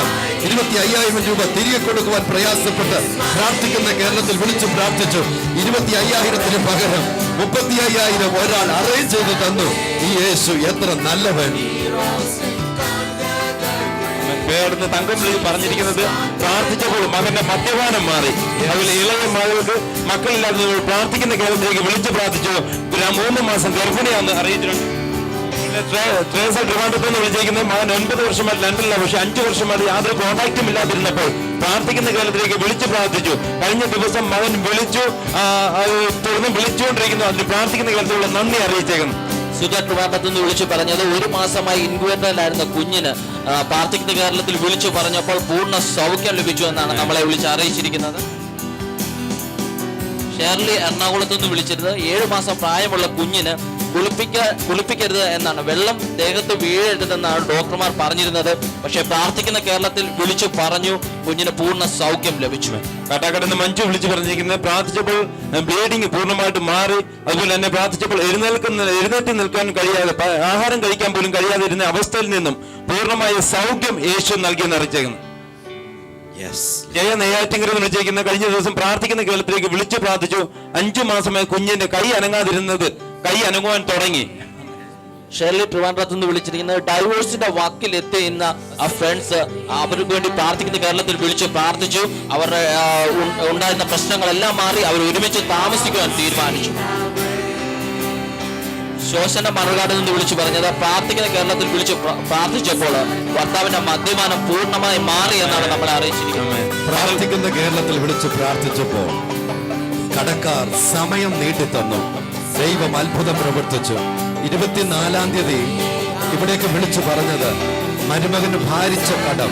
25,000 രൂപ തിരികെ കൊടുക്കുവാൻ പ്രയാസപ്പെട്ട് പ്രാർത്ഥിക്കുന്ന കേരളത്തിൽ വിളിച്ചു പ്രാർത്ഥിച്ചു. 25,000-ന് പകരം 35,000 ഒരാൾ അറേഞ്ച് ചെയ്ത് തന്നു. ഈ യേശു എത്ര നല്ലവൻ. വേർന്ന് തങ്കംപള്ളി പറഞ്ഞിരിക്കുന്നത്, പ്രാർത്ഥിച്ചപ്പോൾ മകന്റെ മദ്യപാനം മാറി. അതുപോലെ ഇളയ മകൾക്ക് മക്കളില്ലാത്തവർ പ്രാർത്ഥിക്കുന്ന കേരളത്തിലേക്ക് വിളിച്ചു പ്രാർത്ഥിച്ചു. 3 മാസം ഗർഭിണിയാന്ന് അറിയിച്ചിട്ടുണ്ട്. ട്രിവാൻഡ്രത്ത് വിളിച്ചിരിക്കുന്നത് മകൻ 9 വർഷമായിട്ട് ലണ്ടനില്ല, പക്ഷെ 5 വർഷമായിട്ട് യാതൊരു കോൺടാക്റ്റും ഇല്ലാതിരുന്നപ്പോൾ പ്രാർത്ഥിക്കുന്ന കേരളത്തിലേക്ക് വിളിച്ചു പ്രാർത്ഥിച്ചു. കഴിഞ്ഞ ദിവസം മകൻ വിളിച്ചു, തുടർന്ന് വിളിച്ചുകൊണ്ടിരിക്കുന്നു. അതിന് പ്രാർത്ഥിക്കുന്ന കേരളത്തിലുള്ള നന്ദി അറിയിച്ചേക്കുന്നു. സുധ ട്രിവാൻഡ്രത്ത് നിന്ന് വിളിച്ചു പറഞ്ഞത്, 1 മാസമായി ഇൻക്യുബേറ്ററിലായിരുന്ന കുഞ്ഞിന് പ്രാർത്ഥിക്കുന്ന കേരളത്തിൽ വിളിച്ചു പറഞ്ഞപ്പോൾ പൂർണ്ണ സൗഖ്യം ലഭിച്ചു എന്നാണ് നമ്മളെ വിളിച്ച് അറിയിച്ചിരിക്കുന്നത്. ഷേർലി എറണാകുളത്ത് നിന്ന് വിളിച്ചിരുന്നത്, 7 മാസം പ്രായമുള്ള കുഞ്ഞിന് കുളിപ്പിക്കരുത് എന്നാണ്, വെള്ളം ദേഹത്ത് വീഴരുതെന്നാണ് ഡോക്ടർമാർ പറഞ്ഞിരുന്നത്. പക്ഷെ പ്രാർത്ഥിക്കുന്ന കേരളത്തിൽ വിളിച്ചു പറഞ്ഞു, കുഞ്ഞിന് പൂർണ്ണ സൗഖ്യം ലഭിച്ചു. കാട്ടാക്കടന്ന് മഞ്ജു വിളിച്ചു പറഞ്ഞിരിക്കുന്നത്, പ്രാർത്ഥിച്ചപ്പോൾ ബ്ലീഡിങ് പൂർണ്ണമായിട്ട് മാറി. അതുപോലെ തന്നെ പ്രാർത്ഥിച്ചപ്പോൾ എഴുന്നേറ്റ് നിൽക്കാൻ കഴിയാതെ, ആഹാരം കഴിക്കാൻ പോലും കഴിയാതെ ഇരുന്ന അവസ്ഥയിൽ നിന്നും പൂർണ്ണമായ സൗഖ്യം യേശു നൽകിയെന്ന് അറിയിച്ചേക്കുന്നു. ജയ നെയ്യാറ്റിങ്കര വിളിച്ചിരിക്കുന്ന, കഴിഞ്ഞ ദിവസം പ്രാർത്ഥിക്കുന്ന കേരളത്തിലേക്ക് വിളിച്ചു പ്രാർത്ഥിച്ചു. 5 മാസമായി കുഞ്ഞിന്റെ കൈ അനങ്ങുവാൻ തുടങ്ങി. ഷെർലി ട്രിവാൻഡ്രത്ത് നിന്ന് വിളിച്ചിരിക്കുന്നത്, ഡൈവോഴ്സിന്റെ വാക്കിൽ എത്തിയുന്ന ആ ഫ്രണ്ട്സ് അവർക്ക് വേണ്ടി പ്രാർത്ഥിക്കുന്ന കേരളത്തിൽ വിളിച്ചു പ്രാർത്ഥിച്ചു. അവരുടെ ഉണ്ടായിരുന്ന പ്രശ്നങ്ങളെല്ലാം മാറി അവർ ഒരുമിച്ച് താമസിക്കുവാൻ തീരുമാനിച്ചു. ശോശന മറുകാട് നിന്ന് വിളിച്ചു പറഞ്ഞത്, പ്രാർത്ഥിക്കുന്ന കേരളത്തിൽ വിളിച്ചു പ്രാർത്ഥിച്ചപ്പോൾ ഭർത്താവിന്റെ മദ്യപാനം പൂർണ്ണമായി മാറി എന്നാണ് നമ്മളെ അറിയിച്ചിരിക്കുന്നത്. പ്രാർത്ഥിക്കുന്ന കേരളത്തിൽ വിളിച്ചു പ്രാർത്ഥിച്ചപ്പോൾ കടക്കാർ സമയം നീട്ടിത്തന്നു. ദൈവം അത്ഭുതം പ്രവർത്തിച്ചു. 24-ാം തീയതി ഇവിടേക്ക് വിളിച്ചു പറഞ്ഞത്, മരുമകന് ഭാരിച്ച കടം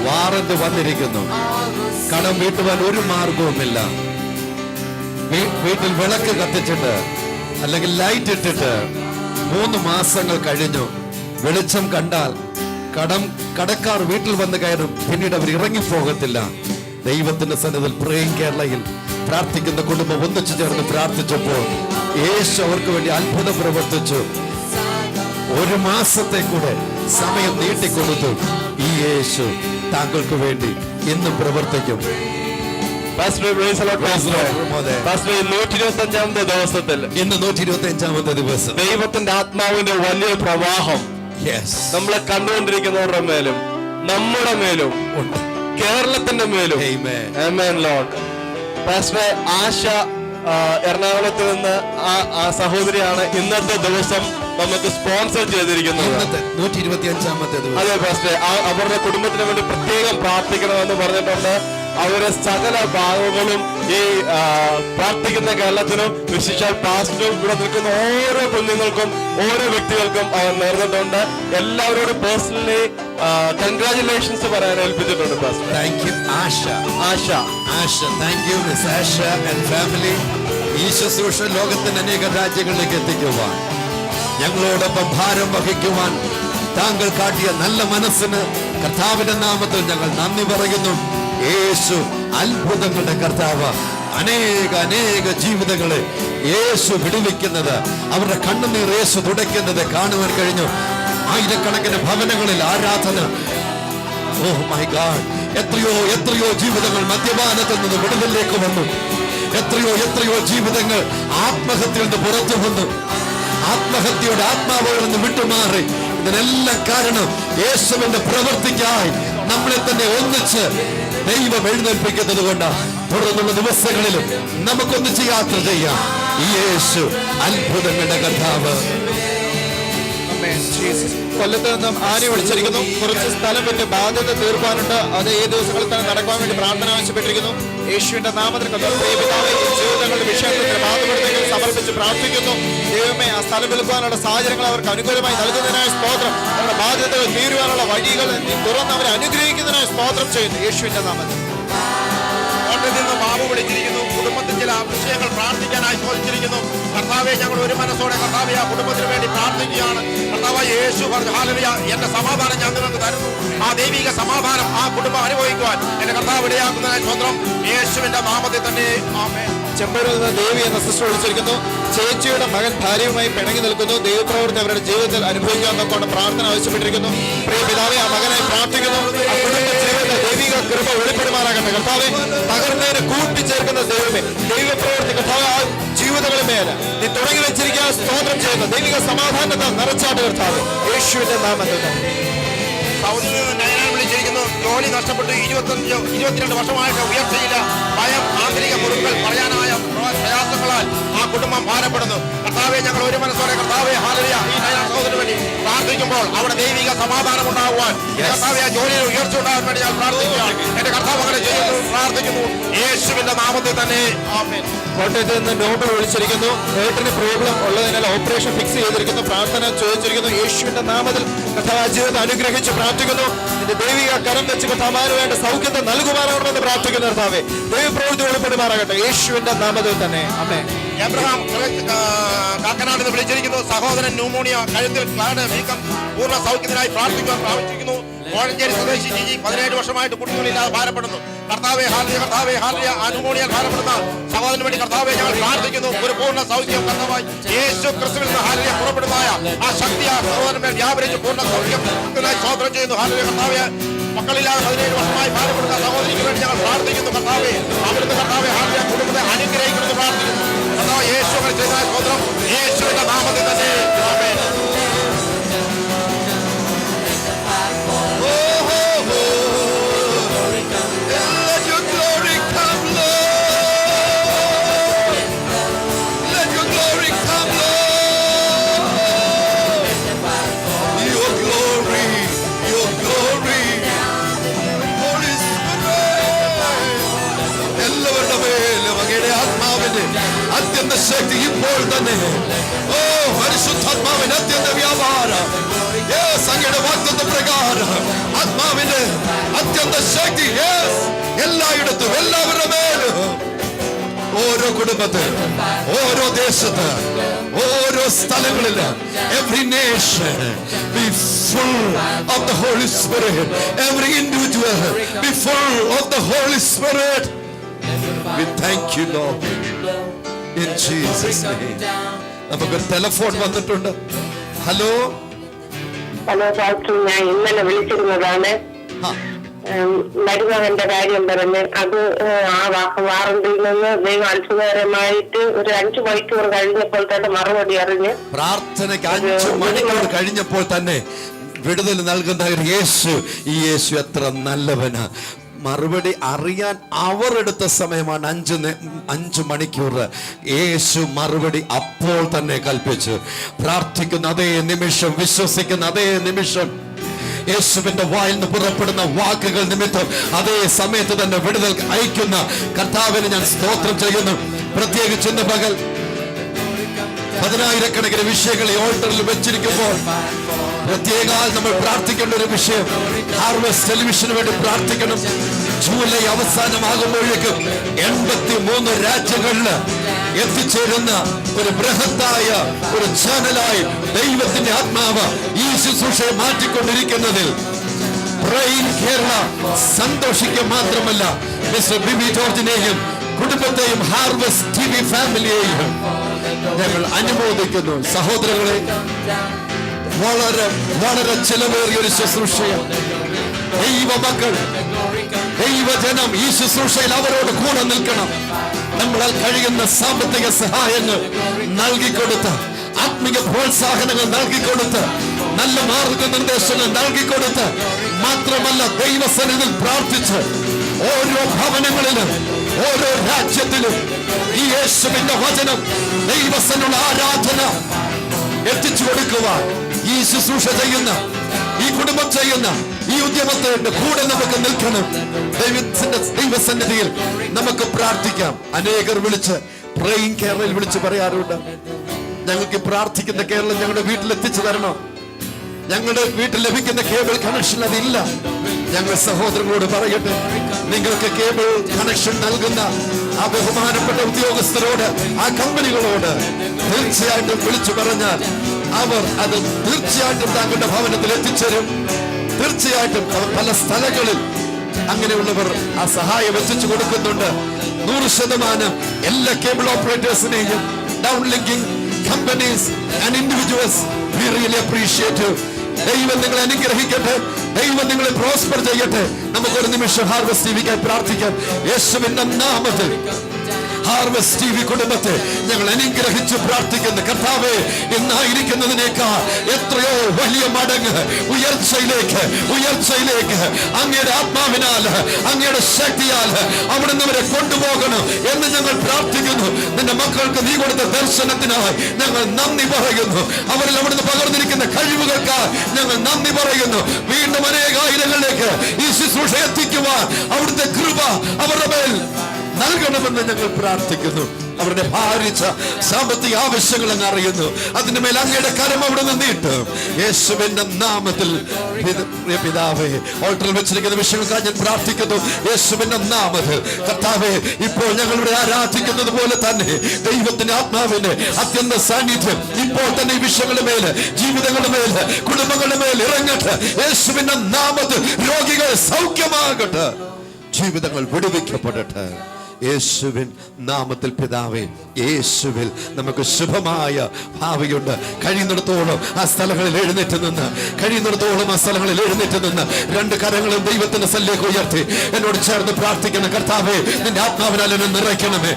വാറന്റ് വന്നിരിക്കുന്നു, കടം വീട്ടുവാൻ ഒരു മാർഗവുമില്ല. വീട്ടിൽ വിളക്ക് കത്തിച്ചിട്ട് അല്ലെങ്കിൽ ലൈറ്റ് ഇട്ടിട്ട് 3 മാസങ്ങൾ കഴിഞ്ഞു. വെളിച്ചം കണ്ടാൽ കടക്കാർ വീട്ടിൽ വന്ന് കയറും, പിന്നീട് അവർ ഇറങ്ങിപ്പോകത്തില്ല. ദൈവത്തിന്റെ സന്നിധിയിൽ പ്രേം കേരളയിൽ പ്രാർത്ഥിക്കുന്ന കുടുംബം ഒന്നിച്ചു ചേർന്ന് പ്രാർത്ഥിച്ചപ്പോൾ യേശു അവർക്ക് വേണ്ടി അത്ഭുതം പ്രവർത്തിച്ചു. 1 മാസത്തെ കൂടെ സമയം നീട്ടിക്കൊടുത്തു. ഈ യേശു താങ്കൾക്ക് വേണ്ടി ഇന്നും പ്രവർത്തിക്കും. 125-ാമത്തെ ദിവസത്തിൽ, ഇന്ന് 125-ാമത്തെ ദിവസം, ദൈവത്തിന്റെ ആത്മാവിന്റെ വലിയ പ്രവാഹം നമ്മളെ കണ്ടുകൊണ്ടിരിക്കുന്നവരുടെ മേലും നമ്മുടെ മേലും കേരളത്തിന്റെ മേലും. ആമേൻ ലോർഡ്. പാസ്റ്റർ ആശ എറണാകുളത്ത് നിന്ന് ആ സഹോദരിയാണ് ഇന്നത്തെ ദിവസം നമുക്ക് സ്പോൺസർ ചെയ്തിരിക്കുന്നത്. 125-ാമത്തെ ദിവസം. അതെ പാസ്റ്റർ, അവരുടെ കുടുംബത്തിന് വേണ്ടി പ്രത്യേകം പ്രാർത്ഥിക്കണമെന്ന് പറഞ്ഞിട്ടുണ്ട്. അവരെ സകല ഭാഗങ്ങളും ഈ പ്രാർത്ഥിക്കുന്ന കേരളത്തിനും വിശേഷാൽ പാസ്റ്ററും ഇവിടെ നിൽക്കുന്ന ഓരോ കുഞ്ഞുങ്ങൾക്കും ഓരോ വ്യക്തികൾക്കും അവർ നേർന്നിട്ടുണ്ട്. എല്ലാവരോടും പേഴ്സണലി കൺഗ്രാറ്റുലേഷൻസ് പറയാൻ ഏൽപ്പിച്ചിട്ടുണ്ട് pastor. Thank you Asha. Thank you miss Asha and family. ഈ ശുശ്രൂഷ ലോകത്തിന്റെ അനേക രാജ്യങ്ങളിലേക്ക് എത്തിക്കുവാൻ, ഞങ്ങളോടൊപ്പം ഭാരം വഹിക്കുവാൻ താങ്കൾ കാട്ടിയ നല്ല മനസ്സിന് കർത്താവിന്റെ നാമത്തിൽ ഞങ്ങൾ നന്ദി പറയുന്നു. യേശു അത്ഭുതങ്ങളുടെ കർത്താവ്. അനേക ജീവിതങ്ങളെ യേശു വിടുവിക്കുന്നത്, അവരുടെ കണ്ണുനീർ യേശു തുടയ്ക്കുന്നത് കാണുവാൻ കഴിഞ്ഞു. ആയിരക്കണക്കിന് ഭവനങ്ങളിൽ ആരാധന. ഓ മൈ ഗാഡ്, എത്രയോ ജീവിതങ്ങൾ മദ്യപാനത്തിൽ നിന്ന് വിടുതലിലേക്ക് വന്നു. എത്രയോ ജീവിതങ്ങൾ ആത്മഹത്യയിൽ നിന്ന് പുറത്തു വന്നു. ആത്മഹത്യയുടെ ആത്മാവുകളിൽ നിന്ന് വിട്ടുമാറി. ഇതിനെല്ലാം കാരണം യേശുവിന്റെ പ്രവൃത്തിക്കായി നമ്മളെ തന്നെ ഒന്നിച്ച് ദൈവം എഴുന്നേൽപ്പിക്കുന്നത് കൊണ്ട് തുടർന്നുള്ള ദിവസങ്ങളിലും നമുക്കൊന്നിച്ച് യാത്ര ചെയ്യാം. ഈ യേശു അത്ഭുതങ്ങളുടെ കർത്താവ്. കൊല്ലത്ത് നിന്നും ആരെ വിളിച്ചിരിക്കുന്നു. കുറച്ച് സ്ഥലം വിട്ട് ബാധ്യത തീർക്കാനുണ്ട്. അത് ഈ ദിവസങ്ങളിൽ തന്നെ നടക്കാൻ വേണ്ടി പ്രാർത്ഥന ആവശ്യപ്പെട്ടിരിക്കുന്നു. യേശുവിന്റെ നാമത്തിൽ ജീവിതങ്ങളുടെ വിഷയത്തിൽ ബാധപ്പെടുന്നെങ്കിൽ സമർപ്പിച്ച് പ്രാർത്ഥിക്കുന്നു. ദൈവമേ, ആ സ്ഥലം വിൽക്കാനുള്ള സാഹചര്യങ്ങൾ അവർക്ക് അനുകൂലമായി നൽകുന്നതിനായി സ്തോത്രം. അവരുടെ ബാധ്യതകൾ തീരുവാനുള്ള വഴികൾ തുറന്ന് അവരെ അനുഗ്രഹിക്കുന്നതിനായി സ്തോത്രം ചെയ്യുന്നു യേശുവിന്റെ നാമത്തിൽ. കേരളത്തിൽ നിന്ന് ബാബു വിളിച്ചിരിക്കുന്നു. കുടുംബത്തിൽ ചില വിഷയങ്ങൾ പ്രാർത്ഥിക്കാനായി ചോദിച്ചിരിക്കുന്നു. കർത്താവെ, ഞങ്ങൾ ഒരു മനസ്സോടെ കർത്താവെ ആ കുടുംബത്തിന് വേണ്ടി പ്രാർത്ഥിക്കുകയാണ്. കർത്താവ് യേശു പറഞ്ഞു, ഹല്ലേലൂയ, എന്റെ സമാധാനം ഞാൻ നിങ്ങൾക്ക് തരുന്നു. ആ ദൈവിക സമാധാനം ആ കുടുംബം അനുഭവിക്കുവാൻ എന്റെ കർത്താവ് ഇടയാക്കുന്നതിനായി സ്വന്തം യേശുവിന്റെ നാമത്തിൽ തന്നെ ആമേൻ. ചെമ്പൂരിൽ നിന്ന് ദേവി എന്ന സിസ്റ്റർ വിളിച്ചിരിക്കുന്നു. ചേച്ചിയുടെ മകൻ ഭാര്യയുമായി പിണങ്ങി നിൽക്കുന്നു. ദൈവപ്രവൃത്തി അവരുടെ ജീവിതത്തിൽ അനുഭവിക്കാൻ കൊണ്ട് പ്രാർത്ഥന ആവശ്യപ്പെട്ടിരിക്കുന്നു. പ്രിയ പിതാവെ, ആ മകനായി പ്രാർത്ഥിക്കുന്നു. ആ കുടുംബ ജീവിതത്തിൽ ദൈവിക കൃപ വെളിപ്പെടുമാറാകട്ടെ. കർത്താവെ, തകർന്നതിനെ കൂട്ടിച്ചേർക്കുന്ന ദൈവമേ, ദൈവപ്രവൃത്തി കർത്താവ് ആ ജീവിതങ്ങളിൽ മേലെ നീ തുടങ്ങി വെച്ചിരിക്കാൻ സ്തോത്രം ചെയ്യുന്ന ദൈവിക സമാധാനത്തെ നിറച്ചാട്ട് കർത്താവ് യേശുവിന്റെ നാമത്തിൽ. സൗദിയിൽ നിന്ന് നയനാൻ വിളിച്ചിരിക്കുന്നു. ജോലി നഷ്ടപ്പെട്ട് 22 വർഷമായിട്ട് ഉയർച്ചയില്ല. ഭയം, ആന്തരിക മുറിവുകൾ, പറയാനായ പ്രയാസങ്ങളാൽ ആ കുടുംബം ഭാരപ്പെടുന്നു. കർത്താവെ, ഞങ്ങൾ ഒരു മനസ്സോടെ കർത്താവെ ഹല്ലേലൂയ ഈ നയനാൻ സഹോദരന് വേണ്ടി പ്രാർത്ഥിക്കുമ്പോൾ അവിടെ ദൈവിക സമാധാനം ഉണ്ടാകുവാൻ കർത്താവെ ആ ജോലിയിൽ ഉയർച്ച ഉണ്ടാകാൻ വേണ്ടി ഞാൻ പ്രാർത്ഥിക്കുകയാണ്. എന്റെ കർത്താവ് അങ്ങനെ ചെയ്യുന്നു, പ്രാർത്ഥിക്കുന്നു യേശുവിന്റെ നാമത്തിൽ തന്നെ ആമേൻ. കോട്ടയത്ത് നിന്ന് നോബൽ വിളിച്ചിരിക്കുന്നു. ഹേർട്ടിന് പ്രോബ്ലം ഉള്ളതിനാൽ ഓപ്പറേഷൻ ഫിക്സ് ചെയ്തിരിക്കുന്നു. പ്രാർത്ഥന ചോദിച്ചിരിക്കുന്നു. യേശുവിന്റെ നാമത്തിൽ കർത്താവ് ജീവിതത്തെ അനുഗ്രഹിച്ച് പ്രാർത്ഥിക്കുന്നു. നിന്റെ ദൈവിക കരം വെച്ച് കർത്താവിന് വേണ്ട സൗഖ്യത്തെ നൽകുമാറാകണമെന്ന് പ്രാർത്ഥിക്കുന്നു. കർത്താവേ, ദൈവപ്രവൃത്തി വെളിപ്പെടുമാറാകട്ടെ യേശുവിന്റെ നാമത്തിൽ തന്നെ ആമേൻ. എബ്രഹാം കാക്കനാട് നിന്ന് വിളിച്ചിരിക്കുന്നു. സഹോദരൻ ന്യൂമോണിയ, കഴുത്തിൽ ക്ലാഡ് വീക്കം പൂർണ്ണ സൗഖ്യത്തിനായി പ്രാർത്ഥിക്കുവാൻ പ്രാർത്ഥിക്കുന്നു. കോഴഞ്ചേരി സ്വദേശി ജിജി 17 വർഷമായിട്ട് കുട്ടികളില്ലാതെ ഭാരപ്പെടുന്നു. കർത്താവെ ഹല്ലേലൂയ, കർത്താവെ ഹല്ലേലൂയ, ആ ന്യൂമോണിയയിൽ ഭാരപ്പെടുന്ന സഹോദരന് വേണ്ടി കർത്താവെ ഞങ്ങൾ പ്രാർത്ഥിക്കുന്നു. ഒരു പൂർണ്ണ സൗഖ്യം കർത്താവായി യേശു ക്രിസ്തുവിൽ നിന്ന് ഹല്ലേലൂയ പുറപ്പെടുന്നതായ ആ ശക്തി ആ സഹോദരന്മേൽ വ്യാപരിച്ച് പൂർണ്ണ സൗഖ്യം സ്തോത്രം ചെയ്യുന്നു. ഹല്ലേലൂയ, കർത്താവെ, മക്കളില്ലാതെ 17 വർഷമായി ഭാരപ്പെടുന്ന സഹോദരിക്ക് വേണ്ടി ഞങ്ങൾ പ്രാർത്ഥിക്കുന്നു. കർത്താവെ, അവിടുന്ന് കർത്താവെ ഹല്ലേലൂയ കുടുംബത്തെ അനുഗ്രഹിക്കുന്നത് പ്രാർത്ഥിക്കുന്നു. കർത്താവ് യേശു അങ്ങനെ ചെയ്തതായ സ്തോത്രം യേശുവിന്റെ നാമത്തിൽ തന്നെ ആമേൻ. Let your glory come, Lord. Let your glory come, Lord. Your glory, your glory. Holy Spirit. എല്ലാവരുടെ മേലും അങ്ങയുടെ ആത്മാവിന്റെ അത്യന്ത ശക്തി ഇപ്പോൾ തന്നെ. ഓ പരിശുദ്ധാത്മാവിന്റെ അത്യന്ത വ്യാപാരം. അങ്ങയുടെ വാഗ്ദത്ത പ്രകാരം ആത്മാവിന്റെ അത്യന്ത ശക്തി എല്ലായിടത്തും എല്ലാവരുടെ മേലും, ഓരോ കുടുംബത്തിൽ, ഓരോ ദേശത്ത്, ഓരോ സ്ഥലങ്ങളിൽ, every nation be full of the Holy Spirit. Every individual be full of the Holy Spirit. We thank you, Lord, in Jesus' name. നമുക്കൊരു ടെലിഫോൺ വന്നിട്ടുണ്ട്. ഹലോ ഹലോ ഡോക്ടർ, ഞാൻ ഇന്നലെ വിളിച്ചിരുന്നതാണ്. മരുമകന്റെ കാര്യം പറഞ്ഞ് അത് ആ വാറണ്ടിയിൽ നിന്ന് ദൈവം അത്ഭുതകരമായിട്ട് ഒരു 5 മണിക്കൂർ കഴിഞ്ഞപ്പോൾ തന്നെ മറുപടി അറിഞ്ഞ്, പ്രാർത്ഥനയ്ക്ക് 5 മണിക്കൂർ കഴിഞ്ഞപ്പോൾ തന്നെ വിടുതൽ നൽകുന്ന ഒരു യേശു, ഈ യേശു എത്ര നല്ലവനാ. മറുപടി അറിയാൻ അവർ എടുത്ത സമയമാണ് 5 മണിക്കൂർ. യേശു മറുപടി അപ്പോൾ തന്നെ കൽപ്പിച്ചു. പ്രാർത്ഥിക്കുന്ന അതേ നിമിഷം, വിശ്വസിക്കുന്ന അതേ നിമിഷം, യേശുവിന്റെ വായിൽ നിന്ന് പുറപ്പെടുന്ന വാക്കുകൾ നിമിത്തം അതേ സമയത്ത് തന്നെ വിടുതൽ അയക്കുന്ന കർത്താവിന് ഞാൻ സ്തോത്രം ചെയ്യുന്നു. പ്രത്യേകിച്ച് ഇന്ന് പകൽ 10,000-കണക്കിന് വിഷയങ്ങൾ ഈ ഓൾട്ടറിൽ വെച്ചിരിക്കുമ്പോൾ പ്രത്യേകം നമ്മൾ പ്രാർത്ഥിക്കേണ്ട ഒരു വിഷയം, ഹാർവസ്റ്റ് ടെലിവിഷന് വേണ്ടി പ്രാർത്ഥിക്കണം. ജൂലൈ അവസാനമാകുമ്പോഴേക്കും 83 രാജ്യങ്ങളിൽ എത്തിച്ചേരുന്ന ഒരു ബൃഹത്തായ ഒരു ചാനലായി ദൈവത്തിന്റെ ആത്മാവ് ഈ ശുശ്രൂഷയെ മാറ്റിക്കൊണ്ടിരിക്കുന്നതിൽ പ്രൈം കേരള സന്തോഷിക്കുക മാത്രമല്ല, മിസ്റ്റർ ബിബി ജോർജിനെയും കുടുംബത്തെയും ഹാർവസ്റ്റ് TV ഫാമിലിയെയും ഞങ്ങൾ അനുമോദിക്കുന്നു. സഹോദരങ്ങളെ, വളരെ വളരെ ചിലവേറിയ ഒരു ശുശ്രൂഷയാണ്. ദൈവമക്കൾ, ദൈവജനം ഈ ശുശ്രൂഷയിൽ അവരോട് കൂടെ നിൽക്കണം. നമ്മളാൽ കഴിയുന്ന സാമ്പത്തിക സഹായങ്ങൾ നൽകിക്കൊടുത്ത്, ആത്മിക പ്രോത്സാഹനങ്ങൾ നൽകിക്കൊടുത്ത്, നല്ല മാർഗനിർദ്ദേശങ്ങൾ നൽകിക്കൊടുത്ത്, മാത്രമല്ല ദൈവസന്നിധിയിൽ പ്രാർത്ഥിച്ച് ഓരോ ഭവനങ്ങളിലും ഓരോ രാജ്യത്തിലും ഈ യേശുവിന്റെ വചനം, ദൈവസനുള്ള ആരാധന എത്തിച്ചു കൊടുക്കുവാൻ ഈ ശുശ്രൂഷ ചെയ്യുന്ന, ഈ കുടുംബം ചെയ്യുന്ന ഈ ഉദ്യമത്തിന്റെ കൂടെ നമുക്ക് നിൽക്കണം. ദൈവസന്നിധിയിൽ നമുക്ക് പ്രാർത്ഥിക്കാം. അനേകർ വിളിച്ച് പ്രേയിങ് കേരളയിൽ വിളിച്ച് പറയാറുണ്ട്, ഞങ്ങൾക്ക് പ്രാർത്ഥിക്കുന്ന കേരളം ഞങ്ങളുടെ വീട്ടിൽ എത്തിച്ചു തരണം. ഞങ്ങളുടെ വീട്ടിൽ ലഭിക്കുന്ന കേബിൾ കണക്ഷൻ അതില്ല. ഞങ്ങൾ സഹോദരങ്ങളോട് പറയട്ടെ, നിങ്ങൾക്ക് കേബിൾ കണക്ഷൻ നൽകുന്ന ആ ബഹുമാനപ്പെട്ട ഉദ്യോഗസ്ഥരോട്, ആ കമ്പനികളോട് തീർച്ചയായിട്ടും വിളിച്ചു പറഞ്ഞാൽ അവർ അത് തീർച്ചയായിട്ടും താങ്കളുടെ ഭവനത്തിൽ എത്തിച്ചേരും. തീർച്ചയായിട്ടും അവർ പല സ്ഥലങ്ങളിൽ അങ്ങനെയുള്ളവർ ആ സഹായം എത്തിച്ചു കൊടുക്കുന്നുണ്ട്. 100% എല്ലാ കേബിൾ ഓപ്പറേറ്റേഴ്സിനെയും, down linking companies and individuals, we really appreciate you. ദൈവം നിങ്ങളെ അനുഗ്രഹിക്കട്ടെ, ദൈവം നിങ്ങളെ പ്രോസ്പർ ചെയ്യട്ടെ. നമുക്കൊരു നിമിഷം ഹാർവസ്റ്റ് ടിവിക്കായി പ്രാർത്ഥിക്കാം. യേശുവിന്റെ നാമത്തിൽ ഹാർവസ്റ്റ് ടിവി കുടുംബത്തെ ഞങ്ങൾ അനുഗ്രഹിച്ചു പ്രാർത്ഥിക്കുന്നു. കർത്താവേ, ഇന്നായിരിക്കുന്നതിനേക്കാൾ എത്രയോ വലിയ മടങ്ങ് ഉയർച്ചയിലേക്ക് അങ്ങയുടെ ആത്മാവിനാൽ, അങ്ങയുടെ ശക്തിയാൽ അവിടുന്ന് അവരെ കൊണ്ടുപോകണം എന്ന് ഞങ്ങൾ പ്രാർത്ഥിക്കുന്നു. നിന്റെ മക്കൾക്ക് നീ കൊടുത്ത ദർശനത്തിനായി ഞങ്ങൾ നന്ദി പറയുന്നു. അവരിൽ അവിടുന്ന് പകർന്നിരിക്കുന്ന കഴിവുകൾക്കായി ഞങ്ങൾ നന്ദി പറയുന്നു. വീണ്ടും അനേകായിരങ്ങളിലേക്ക് ഈ ശുശ്രൂഷ എത്തിക്കുവാൻ അവിടുത്തെ കൃപ അവരുടെ മേൽ നൽകണമെന്ന് ഞങ്ങൾ പ്രാർത്ഥിക്കുന്നു. അവരുടെ ഭാരിച്ച സാമ്പത്തിക ആവശ്യങ്ങൾ അങ്ങ് അറിയുന്നു. അതിന്റെ മേൽ അങ്ങയുടെ കരം അവിടെ നീട്ടും. യേശുവിന്റെ നാമത്തിൽ പിതാവേ, ഓൾട്ടറിൽ വെച്ചിരിക്കുന്ന വിഷയങ്ങൾക്കായി ഞാൻ പ്രാർത്ഥിക്കുന്നു. യേശുവിന്റെ നാമത്തിൽ കർത്താവേ, ഇപ്പോൾ ഞങ്ങളിവിടെ ആരാധിക്കുന്നത് പോലെ തന്നെ ദൈവത്തിന്റെ ആത്മാവിന്റെ അത്യന്ത സാന്നിധ്യം ഇപ്പോൾ തന്നെ ഈ വിഷയങ്ങളുടെ മേല്, ജീവിതങ്ങളുടെ മേല്, കുടുംബങ്ങളുടെ മേൽ ഇറങ്ങട്ടെ. യേശുവിന്റെ നാമത്തിൽ രോഗികൾ സൗഖ്യമാകട്ടെ, ജീവിതങ്ങൾ വിടുവിക്കപ്പെടട്ടെ. യേശുവിൻ നാമത്തിൽ പിതാവേ, യേശുവിൽ നമുക്ക് ശുഭമായ ഭാവിയുണ്ട്. കഴിയുന്നിടത്തോളം ആ സ്ഥലങ്ങളിൽ എഴുന്നേറ്റ് നിന്ന്, രണ്ട് കരങ്ങളും ദൈവത്തിന്റെ സല്ലേക്ക് ഉയർത്തി എന്നോട് ചേർന്ന് പ്രാർത്ഥിക്കുന്ന കർത്താവേ, നിന്റെ ആത്മാവിനാൽ എന്നെ നിറയ്ക്കണമേ,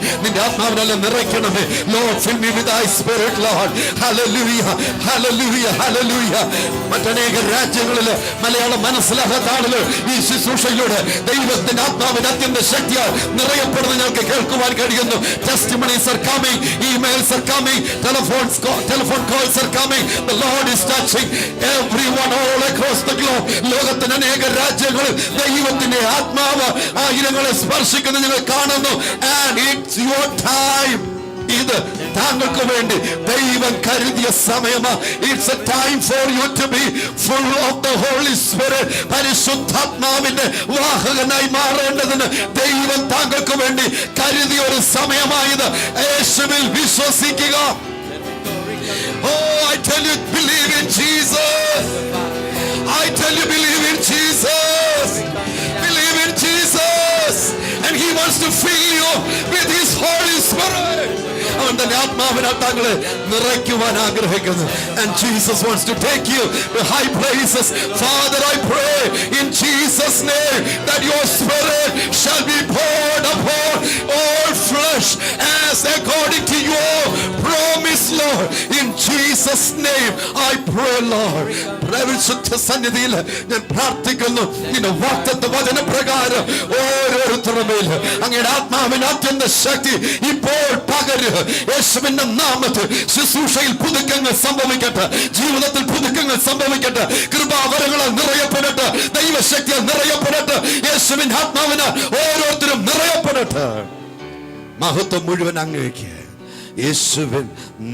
Lord, fill me with thy spirit, Lord. Hallelujah, hallelujah, hallelujah. മറ്റനേക രാജ്യങ്ങളില് മലയാളം മനസ്സിലാകാത്ത ആളുകൾ ഈ ശുശ്രൂഷയിലൂടെ ദൈവത്തിന്റെ ആത്മാവിന്റെ അത്യന്ത ശക്തിയാൽ നിറയപ്പെടുന്ന ഞങ്ങൾക്ക് കേൾക്കുവാൻ കഴിയുന്നു. Testimonies are coming, emails are coming, telephone calls are coming. The Lord is touching everyone all across the globe. ലോകത്തിന്റെ അനേക രാജ്യങ്ങളിൽ ദൈവത്തിന്റെ ആത്മാവ് ആയിരങ്ങളെ സ്പർശിക്കുന്ന ഞങ്ങൾ കാണുന്നു. And it's your time. ഇത് താങ്കൾക്ക് വേണ്ടി ദൈവം കരുതിയ സമയമാണ്. It's a time for you to be full of the Holy Spirit. പരിശുദ്ധാത്മാവിന്റെ വാഹകനായി മാറേണ്ടതിന് ദൈവം താങ്കൾക്ക് വേണ്ടി കരുതിയ ഒരു സമയമായത്. യേശുവിൽ വിശ്വസിക്കുക. Oh, I tell you, believe in Jesus. I tell you, believe in Jesus. Believe in Jesus. And he wants to fill you with his Holy Spirit. അവൻ തന്റെ ആത്മാവിനാൽ താങ്കളെ നിറയ്ക്കുവാൻ ആഗ്രഹിക്കുന്നു. And Jesus wants to take you to high places. Father, I pray in Jesus' name that your spirit shall be poured upon all flesh as according to your promise, Lord. In Jesus' name I pray, Lord. പരിശുദ്ധ സന്നിധിയിൽ ഞാൻ പ്രാർത്ഥിക്കുന്നു. നിന്റെ വാഗ്ദത്ത വചനപ്രകാരം ഓരോരുത്തരുടെ മേൽ അങ്ങയുടെ ആത്മാവിന്റെ അത്യന്ത ശക്തി ഇപ്പോൾ പകരുക. യേശുവിന്റെ നാമത്തിൽ ശുശ്രൂഷയിൽ പുതുക്കങ്ങൾ സംഭവിക്കട്ടെ, ജീവിതത്തിൽ പുതുക്കങ്ങൾ സംഭവിക്കട്ടെ, കൃപാവരങ്ങളാൽ നിറയപ്പെടട്ടെ, ദൈവശക്തിയാൽ നിറയപ്പെടട്ടെ, യേശുവിന്റെ ആത്മാവിനാൽ ഓരോരുത്തരും നിറയപ്പെടട്ടെ. മഹത്വം മുഴുവൻ അങ്ങേക്ക്, യേശുവിൻ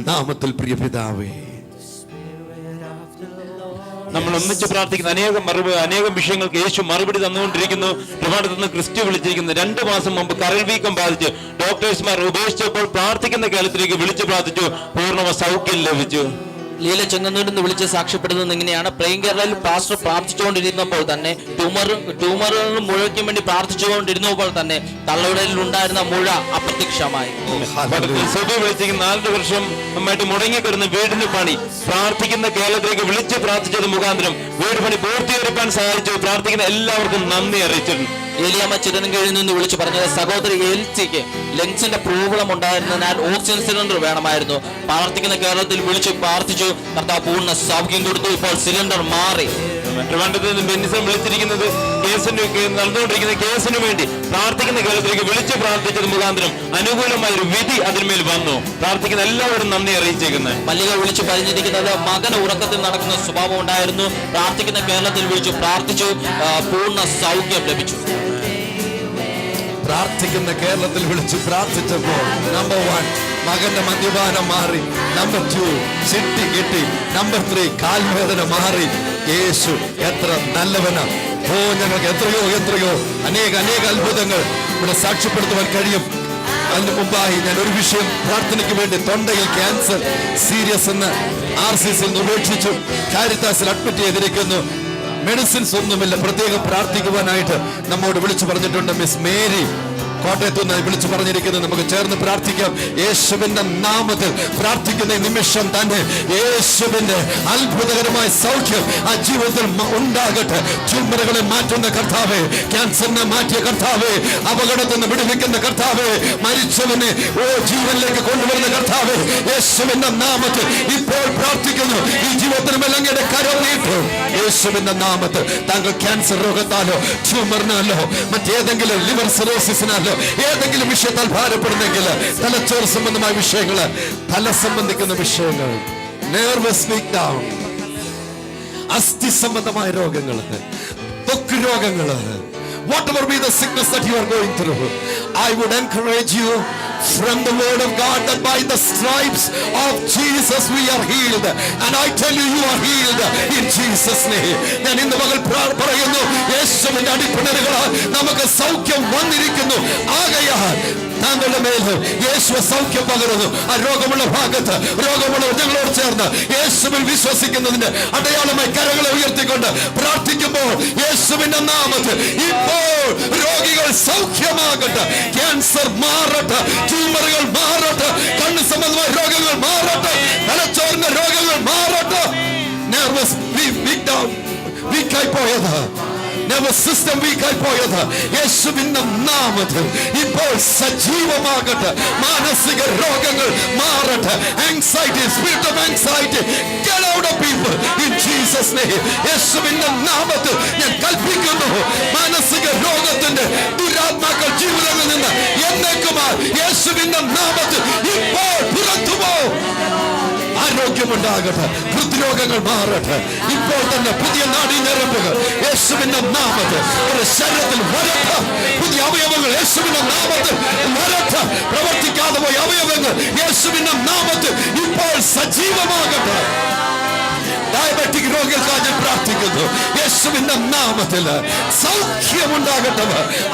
നാമത്തിൽ. പ്രിയ പിതാവേ, നമ്മൾ ഒന്നിച്ച് പ്രാർത്ഥിക്കുന്ന അനേകം വിഷയങ്ങൾക്ക് യേശു മറുപടി തന്നുകൊണ്ടിരിക്കുന്നു. ട്രിവാൻഡ്രത്ത് നിന്ന് ക്രിസ്റ്റി വിളിച്ചിരിക്കുന്നു. 2 മാസം മുമ്പ് കരൾ വീക്കം ബാധിച്ച് ഡോക്ടേഴ്സ്മാർ ഉപേക്ഷിച്ചപ്പോൾ പ്രാർത്ഥിക്കുന്ന കാലത്തിലേക്ക് വിളിച്ചു പ്രാർത്ഥിച്ചു, പൂർണ്ണ സൗഖ്യം ലഭിച്ചു. ലീല ചെങ്ങന്നൂരിൽ നിന്ന് വിളിച്ച് സാക്ഷ്യപ്പെടുന്നത് ഇങ്ങനെയാണ്. പ്രെയിങ് കേരളയിൽ പാസ്റ്റർ പ്രാർത്ഥിച്ചുകൊണ്ടിരുന്നപ്പോൾ തന്നെ ട്യൂമറിന് മുഴയ്ക്കും വേണ്ടി പ്രാർത്ഥിച്ചുകൊണ്ടിരുന്നപ്പോൾ തന്നെ തള്ളവിടലിൽ ഉണ്ടായിരുന്ന മുഴ അപ്രത്യക്ഷമായി. 4 വർഷമായിട്ട് മുടങ്ങിക്കിടന്ന് വീടിന് പണി പ്രാർത്ഥിക്കുന്ന കേരളത്തിലേക്ക് വിളിച്ച് പ്രാർത്ഥിച്ചത് മുഖാന്തരം വീട് പണി പൂർത്തീകരിക്കാൻ സഹായിച്ചു. പ്രാർത്ഥിക്കുന്ന എല്ലാവർക്കും നന്ദി അറിയിച്ചിട്ടുണ്ട്. ഏലിയാമ്മ ചിരൻകീഴിൽ നിന്ന് വിളിച്ചു പറഞ്ഞത്, സഹോദരി എൽസിക്ക് ലങ്സിന്റെ പ്രോബ്ലം ഉണ്ടായിരുന്നതിനാൽ ഓക്സിജൻ സിലിണ്ടർ വേണമായിരുന്നു. പ്രാർത്ഥിക്കുന്ന കേരളത്തിൽ വിളിച്ചു പ്രാർത്ഥിച്ചു, കർത്താവ് പൂർണ്ണ സൗഖ്യം കൊടുത്തു. ഇപ്പോൾ സിലിണ്ടർ മാറി. ട്രിവാൻഡ്രത്ത് നിന്ന് ബെന്നിസം വിളിച്ചിരിക്കുന്നത് നടന്നുകൊണ്ടിരിക്കുന്ന കേസിന് വേണ്ടി പ്രാർത്ഥിക്കുന്ന കേരളത്തിലേക്ക് വിളിച്ച് പ്രാർത്ഥിച്ചത് മുഖാന്തരം അനുകൂലമായ ഒരു വിധി അതിന്മേൽ വന്നു. പ്രാർത്ഥിക്കുന്ന എല്ലാവരും നന്ദി അറിയിച്ചേക്കുന്നത്. മല്ലിക വിളിച്ചു പറഞ്ഞിരിക്കുന്നത്, മകന് ഉറക്കത്തിൽ നടക്കുന്ന സ്വഭാവം ഉണ്ടായിരുന്നു. പ്രാർത്ഥിക്കുന്ന കേരളത്തിൽ വിളിച്ചു പ്രാർത്ഥിച്ചു, പൂർണ്ണ സൗഖ്യം ലഭിച്ചു. പ്രാർത്ഥിക്കുന്ന കേരളത്തിൽ വിളിച്ച് പ്രാർത്ഥിച്ചപ്പോൾ നമ്പർ 1 മകന്റെ മദ്യപാനം മാറി, നമ്പർ 2 ചിട്ടി കിട്ടി, നമ്പർ 3 കാൽവേദന മാറി. യേശു എത്ര നല്ലവനാ. ഓ, ഞങ്ങൾക്ക് എത്രയോ അനേക അത്ഭുതങ്ങൾ ഇവിടെ സാക്ഷ്യപ്പെടുത്തുവാൻ കഴിയും. അതിന് മുമ്പായി ഞാൻ ഒരു വിഷയം പ്രാർത്ഥനയ്ക്ക് വേണ്ടി, തൊണ്ടയിൽ ക്യാൻസർ സീരിയസ് എന്ന് RCCയിൽ നിന്ന് ഉപേക്ഷിച്ചു, കാരിത്താസിൽ അഡ്മിറ്റ് ചെയ്തിരിക്കുന്നു. മെഡിസിൻസ് ഒന്നുമില്ല. പ്രത്യേകം പ്രാർത്ഥിക്കുവാനായിട്ട് നമ്മോട് വിളിച്ചു പറഞ്ഞിട്ടുണ്ട് മിസ് മേരി കോട്ടയത്തു നിന്ന് വിളിച്ചു പറഞ്ഞിരിക്കുന്നത്. നമുക്ക് ചേർന്ന് പ്രാർത്ഥിക്കാം. യേശുവിന്റെ നാമത്തിൽ പ്രാർത്ഥിക്കുന്ന ഈ നിമിഷം തന്നെ യേശുവിന്റെ അത്ഭുതകരമായ സൗഖ്യം ആ ജീവിതത്തിൽ ഉണ്ടാകട്ടെ. ട്യൂമറുകളെ മാറ്റുന്ന കർത്താവേ, ക്യാൻസറിനെ മാറ്റിയ കർത്താവേ, അപകടത്തിൽ നിന്ന് വിടുവിക്കുന്ന കർത്താവേ, മരിച്ചവനെ ജീവനിലേക്ക് കൊണ്ടുവരുന്ന കർത്താവേ, യേശുവിന്റെ നാമത്തിൽ ഇപ്പോൾ പ്രാർത്ഥിക്കുന്നു. ഈ ജീവിതത്തിന് മേൽ അങ്ങയുടെ കരം നീട്ടും. യേശുവിന്റെ നാമത്തിൽ താങ്കൾ ക്യാൻസർ രോഗത്താലോ ട്യൂമറിനാലോ മറ്റേതെങ്കിലും ലിവർ സിറോസിസിനാലോ ഏതെങ്കിലും വിഷയത്താൽ ഭാരപ്പെടുന്നെങ്കിൽ, തലച്ചോറ് സംബന്ധമായ വിഷയങ്ങൾ, തല സംബന്ധിക്കുന്ന വിഷയങ്ങൾ, നെർവസ് വീക്ക് ഡൗൺ, അസ്ഥി സംബന്ധമായ രോഗങ്ങൾ, ത്വക്ക് രോഗങ്ങൾ, whatever be the sickness that you are going through, I would encourage you from the word of God that by the stripes of Jesus we are healed, and I tell you, you are healed in Jesus name. ഞാൻ ഇന്ന് പകൽ പറയുന്നു, യേശുവിന്റെ അടിപ്പിണരുകളാൽ നമുക്ക് സൗഖ്യം വന്നിരിക്കുന്നു. ആകയാൽ താങ്കളുടെ മേൽ യേശു സൗഖ്യം പകരുന്നു. ആ രോഗമുള്ള ഭാഗത്ത് രോഗമുള്ളവർ ഞങ്ങളോട് ചേർന്ന് യേശുവിൽ വിശ്വസിക്കുന്നതിന്റെ അടയാളമായി കരങ്ങളെ ഉയർത്തിക്കൊണ്ട് പ്രാർത്ഥിക്കുമ്പോൾ യേശുവിന്റെ നാമത്തിൽ ഇപ്പോൾ രോഗികൾ സൗഖ്യമാകട്ടെ. ക്യാൻസർ മാറട്ടെ, ട്യൂമറുകൾ മാറട്ടെ, കണ്ണ് സംബന്ധമായ രോഗങ്ങൾ മാറട്ടെ, തലച്ചോറിന്റെ രോഗങ്ങൾ മാറട്ടെ. നെർവസ് വീക്കായി പോയത്, നെർവസ് സിസ്റ്റം വീക്കായി പോയത് യേശുവിന്റെ നാമത്തിൽ ഇപ്പോൾ സജീവമാകട്ടെ. മാനസിക രോഗങ്ങൾ മാറട്ടെ. Anxiety, spirit of anxiety, get out of people in Jesus name. യേശുവിന്റെ നാമത്തിൽ ഞാൻ കൽപ്പിക്കുന്നു, മാനസിക രോഗത്തിന്റെ ദുരാത്മാക്കൾ ജീവിതങ്ങളിൽ നിന്ന് എന്നേക്കുമായി യേശുവിന്റെ നാമത്തിൽ ഇപ്പോൾ പുറത്തുപോ. ആരോഗ്യമുണ്ടാകട്ടെ, ഹൃദ്രോഗങ്ങൾ മാറട്ടെ. ഇപ്പോൾ തന്നെ പുതിയ നാഡീഞരമ്പുകൾ യേശുവിന്റെ നാമത്തിൽ ഒരു ശരീരത്തിൽ വരട്ടെ. പുതിയ അവയവങ്ങൾ യേശുവിന്റെ നാമത്തിൽ വരട്ടെ. പ്രവർത്തിക്കാതെ പോയ അവയവങ്ങൾ യേശുവിന്റെ നാമത്തിൽ ഇപ്പോൾ സജീവമാകട്ടെ. ഡയബറ്റിക് രോഗികൾക്കായി ഞാൻ പ്രാർത്ഥിക്കുന്നു. യേശുവിന്റെ നാമത്തിൽ സൗഖ്യമുണ്ടാകട്ടെ,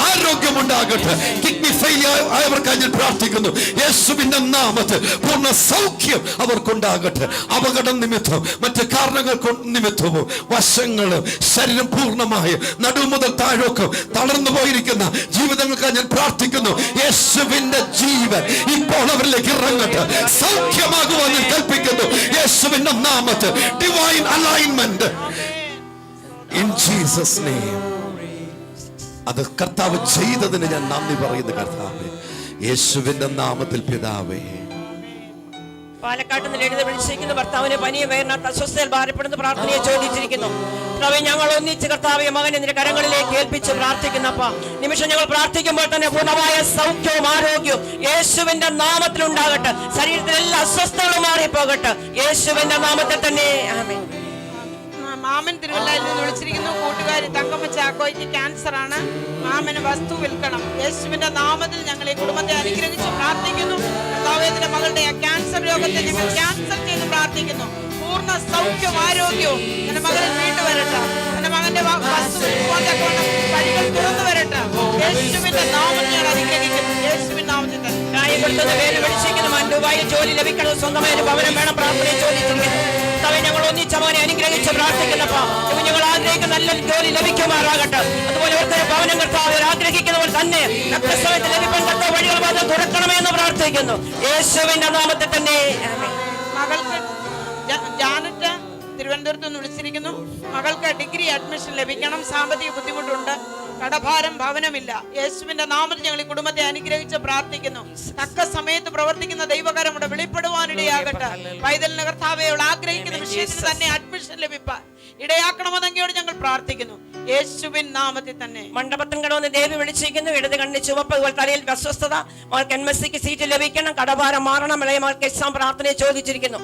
ആരോഗ്യമുണ്ടാകട്ടെ. കിഡ്നി ഫെയിലിയർ ആയവർക്കായി ഞാൻ പ്രാർത്ഥിക്കുന്നു. യേശുവിന്റെ നാമത്തിൽ പൂർണ്ണ സൗഖ്യം അവർക്കുണ്ടാകട്ടെ. അപകടം നിമിത്തം മറ്റ് കാരണങ്ങൾ നിമിത്തവും വശങ്ങളും ശരീരം പൂർണ്ണമായും നടുവ് മുതൽ താഴോക്കും തളർന്നു പോയിരിക്കുന്ന ജീവിതങ്ങൾക്കായി ഞാൻ പ്രാർത്ഥിക്കുന്നു. യേശുവിന്റെ ജീവൻ ഇപ്പോൾ അവരിലേക്ക് ഇറങ്ങട്ടെ. സൗഖ്യമാകുവാൻ ഞാൻ കൽപ്പിക്കുന്നു. യേശുവിന്റെ നാമത്തിൽ divine alignment in Jesus name. അത് കർത്താവ് ചെയ്തതിന് ഞാൻ നന്ദി പറയുന്നു. കർത്താവേ, യേശുവിന്റെ നാമത്തിൽ പിതാവേ. പാലക്കാട്ട് നിന്ന് എഴുതി വിളിച്ചിരിക്കുന്നു. ഭർത്താവിന് പനിയെ വേറിനകത്ത് അസ്വസ്ഥയിൽ ഭാരപ്പെടുന്ന പ്രാർത്ഥനയെ ചോദിച്ചിരിക്കുന്നു. കർത്താവേ, ഞങ്ങൾ ഒന്നിച്ച് കർത്താവെ മകനെ നിന്റെ കരങ്ങളിലേക്ക് ഏൽപ്പിച്ച് പ്രാർത്ഥിക്കുന്നപ്പ നിമിഷം ഞങ്ങൾ പ്രാർത്ഥിക്കുമ്പോൾ തന്നെ പൂർണ്ണമായ സൗഖ്യവും ആരോഗ്യവും യേശുവിന്റെ നാമത്തിൽ ഉണ്ടാകട്ടെ. ശരീരത്തിലെ എല്ലാ അസ്വസ്ഥതകളും മാറിപ്പോകട്ടെ യേശുവിന്റെ നാമത്തിൽ തന്നെ. ആമേൻ. മാമൻ തിരുവല്ലയിൽ നിന്ന് വിളിച്ചിരിക്കുന്നു. കൂട്ടുകാരി തങ്കമ്മ ചാക്കോയ്ക്ക് ക്യാൻസർ ആണ്. മാമന് വസ്തു വിൽക്കണം. യേശുവിന്റെ നാമത്തിൽ ഞങ്ങൾ ഈ കുടുംബത്തെ അനുഗ്രഹിച്ച് പ്രാർത്ഥിക്കുന്നു. കർത്താവിന്റെ മകളുടെ ക്യാൻസർ രോഗത്തെ ഞങ്ങൾ ക്യാൻസൽ ചെയ്ത് പ്രാർത്ഥിക്കുന്നു. പൂർണ്ണ സൗഖ്യവും ആരോഗ്യവും എന്റെ മകളിൽ വീണ്ടും വരട്ടെ. എന്റെ മകന്റെ വസ്തു വഴികൾ തുറന്നു വരട്ടെ. യേശുവിന്റെ നാമത്തിൽ ഞങ്ങൾ അനുഗ്രഹിക്കുന്നു. യേശുവിന്റെ നാമത്തിൽ തന്നെ ന്യായപ്പെടുത്തുന്ന പേര് വിളിച്ചിരിക്കുന്നു. ദുബായിൽ ജോലി ലഭിക്കണം, സ്വന്തമായ ഒരു ഭവനം വേണം, പ്രാർത്ഥനയെ ചോദിച്ചിരിക്കുന്നു. ഞങ്ങൾ ഒന്നിച്ചവനെ അനുഗ്രഹിച്ച് പ്രാർത്ഥിക്കുന്നപ്പോ ഞങ്ങൾ ആഗ്രഹിക്കുന്ന നല്ല ജോലി ലഭിക്കുമാറാകട്ടെ. അതുപോലെ ഒരു ഭവനം കർത്താവ് ആഗ്രഹിക്കുന്നവർ തന്നെ ലഭിക്കാൻ കർത്താവ് വഴികൾ മാത്രം തുറക്കണമെന്ന് പ്രാർത്ഥിക്കുന്നു. യേശുവിന്റെ നാമത്തിൽ തന്നെ. മകൾക്ക് ജാനറ്റ് തിരുവനന്തപുരത്ത് നിന്ന് വിളിച്ചിരിക്കുന്നു. മകൾക്ക് ഡിഗ്രി അഡ്മിഷൻ ലഭിക്കണം. സാമ്പത്തിക ബുദ്ധിമുട്ടുണ്ട്, കടഭാരം, ഭവനമില്ല. യേശുവിന്റെ നാമത്തിൽ ഞങ്ങൾ ഈ കുടുംബത്തെ അനുഗ്രഹിച്ച് പ്രാർത്ഥിക്കുന്നു. തക്ക സമയത്ത് പ്രവർത്തിക്കുന്ന ദൈവകരം ഇവിടെ വെളിപ്പെടുവാനിടയാകട്ടെ. പൈതലിന് കർത്താവയോട് ആഗ്രഹിക്കുന്ന വിഷയത്തിന് തന്നെ അഡ്മിഷൻ ലഭിപ്പാൻ ഇടയാക്കണമെന്നങ്ങയോട് ഞങ്ങൾ പ്രാർത്ഥിക്കുന്നു. യേശുവിൻ നാമത്തിൽ തന്നെ. മണ്ഡപത്തം കടവന്ന് ദേവി വിളിച്ചിരിക്കുന്നു. ഇടത് കണ്ണിന് ചുവപ്പ്, അതുപോലെ തലയിൽ അസ്വസ്ഥത. മകൾക്ക് MSc സീറ്റ് ലഭിക്കണം, കടഭാരം മാറണം. ഇളയ മകൾക്ക് എക്സാം പ്രാർത്ഥനയെ ചോദിച്ചിരിക്കുന്നു.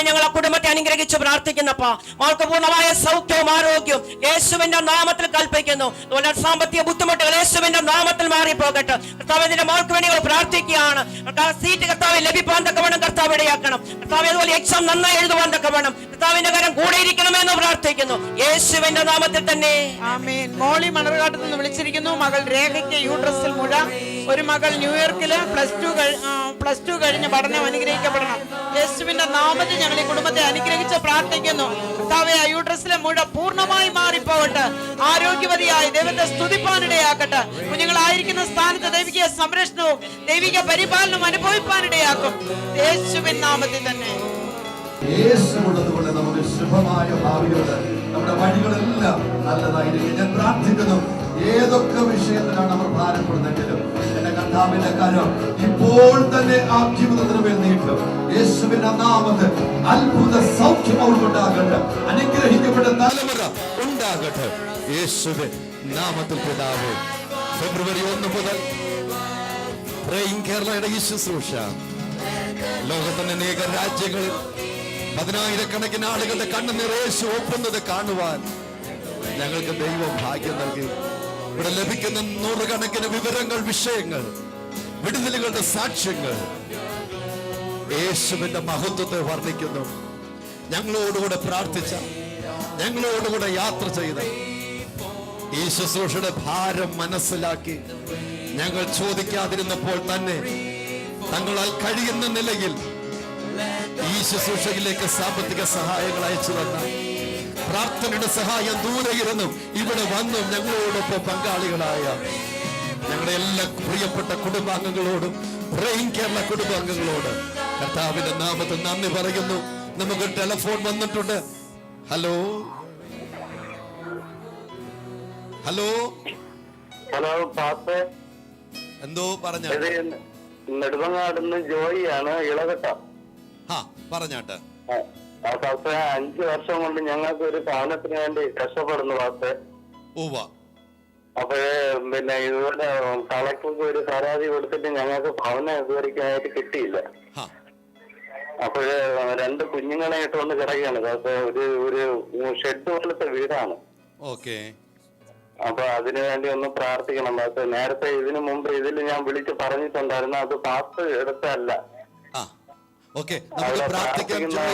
ഞങ്ങൾ ആ കുടുംബത്തെ അനുഗ്രഹിച്ച് പ്രാർത്ഥിക്കുന്നപ്പോ മകൾക്ക് പൂർണ്ണമായ സൗഖ്യവും ആരോഗ്യവും യേശുവിന്റെ നാമത്തിൽ കൽപ്പിക്കുന്നു. അതുപോലെ സാമ്പത്തിക ബുദ്ധിമുട്ടുകൾ യേശുവിന്റെ നാമത്തിൽ മാറിപ്പോകട്ടെ. കർത്താവിന്റെ മകൾക്ക് വേണ്ടി പ്രാർത്ഥിക്കുകയാണ്. സീറ്റ് കർത്താവ് ലഭിപ്പാൻ തക്കവണ്ണം കർത്താവ് ഇടയാക്കണം. കർത്താവ് അതുപോലെ എക്സാം നന്നായി എഴുതുവാൻ തക്കവണ്ണം കർത്താവിന്റെ കരം കൂടെ ഇരിക്കണമെന്ന് പ്രാർത്ഥിക്കുന്നു. പ്രാർത്ഥിക്കുന്നു യേശുവിന്റെ നാമത്തിൽ തന്നെ. ആമേൻ. മോളി മണർകാട്ടിൽ നിന്ന് വിളിച്ചിരിക്കുന്നു. മകൾ രേഖയ്ക്ക് യൂട്രസിൽ മുഴ. ഒരു മകൾ ന്യൂയോർക്കില് പ്ലസ് ടു കഴിഞ്ഞ് പഠനം അനുഗ്രഹിക്കപ്പെടണം. യേശുവിന്റെ നാമത്തിൽ ഞങ്ങൾ ഈ കുടുംബത്തെ അനുഗ്രഹിച്ച് പ്രാർത്ഥിക്കുന്നു. കർത്താവേ, ആ യൂട്രസിലെ മുഴ പൂർണ്ണമായി മാറിപ്പോകട്ടെ. ആരോഗ്യവതിയായി ദൈവത്തെ സ്തുതിപ്പാനിടയാക്കട്ടെ. കുഞ്ഞുങ്ങളായിരിക്കുന്ന സ്ഥാനത്ത് ദൈവിക സംരക്ഷണവും ദൈവിക പരിപാലനവും അനുഭവിപ്പാനിടയാക്കും. യേശുവിൻ നാമത്തിൽ തന്നെ. യേശുവുള്ളതുകൊണ്ട് നമുക്ക് ശുഭമായ ഭാവിയുണ്ട്. നമ്മുടെ വഴികളെല്ലാം നല്ലതായിരിക്കും. ഞാൻ പ്രാർത്ഥിക്കുന്നു, ഏതൊക്കെ വിഷയത്തിലാണ് അവർ ഭാരപ്പെടുന്നെങ്കിലും എന്റെ കർത്താവിന്റെ കരം ഇപ്പോൾ തന്നെ ആ ജീവിതത്തിന് മേൽ നീട്ടും. യേശുവിന്റെ നാമത്തിൽ അത്ഭുത സൗഖ്യം അവർക്കുണ്ടാകട്ടെ. അനുഗ്രഹിക്കപ്പെട്ട തലമുറ ഉണ്ടാകട്ടെ. യേശുവിൻ നാമത്തിൽ പിതാവേ, ഫെബ്രുവരി 1 മുതൽ പ്രേയിങ് കേരളയുടെ ഈ ശുശ്രൂഷ ലോകത്തിന്റെ അനേക രാജ്യങ്ങളിൽ 10,000-കണക്കിന് ആളുകളുടെ കണ്ണുനീർ യേശു ഒപ്പുന്നത് കാണുവാൻ ഞങ്ങൾക്ക് ദൈവം ഭാഗ്യം നൽകി. ഇവിടെ ലഭിക്കുന്ന 100-കണക്കിന് വിവരങ്ങൾ, വിഷയങ്ങൾ, വിടുതലുകളുടെ സാക്ഷ്യങ്ങൾ യേശുവിന്റെ മഹത്വത്തെ വർണ്ണിക്കുന്നു. ഞങ്ങളോടുകൂടെ പ്രാർത്ഥിച്ച, ഞങ്ങളോടുകൂടെ യാത്ര ചെയ്ത, ഈ ശുശ്രൂഷയുടെ ഭാരം മനസ്സിലാക്കി ഞങ്ങൾ ചോദിക്കാതിരുന്നപ്പോൾ തന്നെ തങ്ങളാൽ കഴിയുന്ന നിലയിൽ ഈ ശുശ്രൂഷയിലേക്ക് സാമ്പത്തിക സഹായങ്ങൾ അയച്ചു തന്ന, പ്രാർത്ഥനയുടെ സഹായം ദൂരെ ഇരുന്നും ഇവിടെ വന്നും ഞങ്ങളോടൊപ്പം പങ്കാളികളായ ഞങ്ങളുടെ എല്ലാ പ്രിയപ്പെട്ട കുടുംബാംഗങ്ങളോടും പ്രേയിങ് കേരള കുടുംബാംഗങ്ങളോട് കർത്താവിന്റെ നാമത്തിൽ നന്ദി പറയുന്നു. നമുക്ക് ടെലിഫോൺ വന്നിട്ടുണ്ട്. ഹലോ ഹലോ ഹലോ പാസ്റ്റർ, എന്തോ പറഞ്ഞ നെടുമങ്ങാടുന്ന് ജോയിയാണ്, ഇളകട്ട. പറഞ്ഞാട്ടെ. പാസ്റ്റർ, 5 വർഷം കൊണ്ട് ഞങ്ങൾക്ക് ഒരു ഭവനത്തിന് വേണ്ടി കഷ്ടപ്പെടുന്നു പാസ്റ്റർ. അപ്പോഴേ പിന്നെ ഇതുപോലെ കളക്ടർക്ക് ഒരു പരാതി കൊടുത്തിട്ട് ഞങ്ങൾക്ക് ഭവനം ഇതുവരെയായിട്ട് കിട്ടിയില്ല. അപ്പോഴേ 2 കുഞ്ഞുങ്ങളെ ഇട്ടുകൊണ്ട് കിടക്കുകയാണ് പാസ്റ്റർ. ഒരു ഷെഡ് പോലത്തെ വീടാണ്. ഓക്കെ. അപ്പൊ അതിനു വേണ്ടി ഒന്ന് പ്രാർത്ഥിക്കണം പാസ്റ്റർ. നേരത്തെ ഇതിനു മുമ്പ് ഇതിൽ ഞാൻ വിളിച്ച് പറഞ്ഞിട്ടുണ്ടായിരുന്നു, അത് പാസ്റ്റർ എടുത്തല്ല.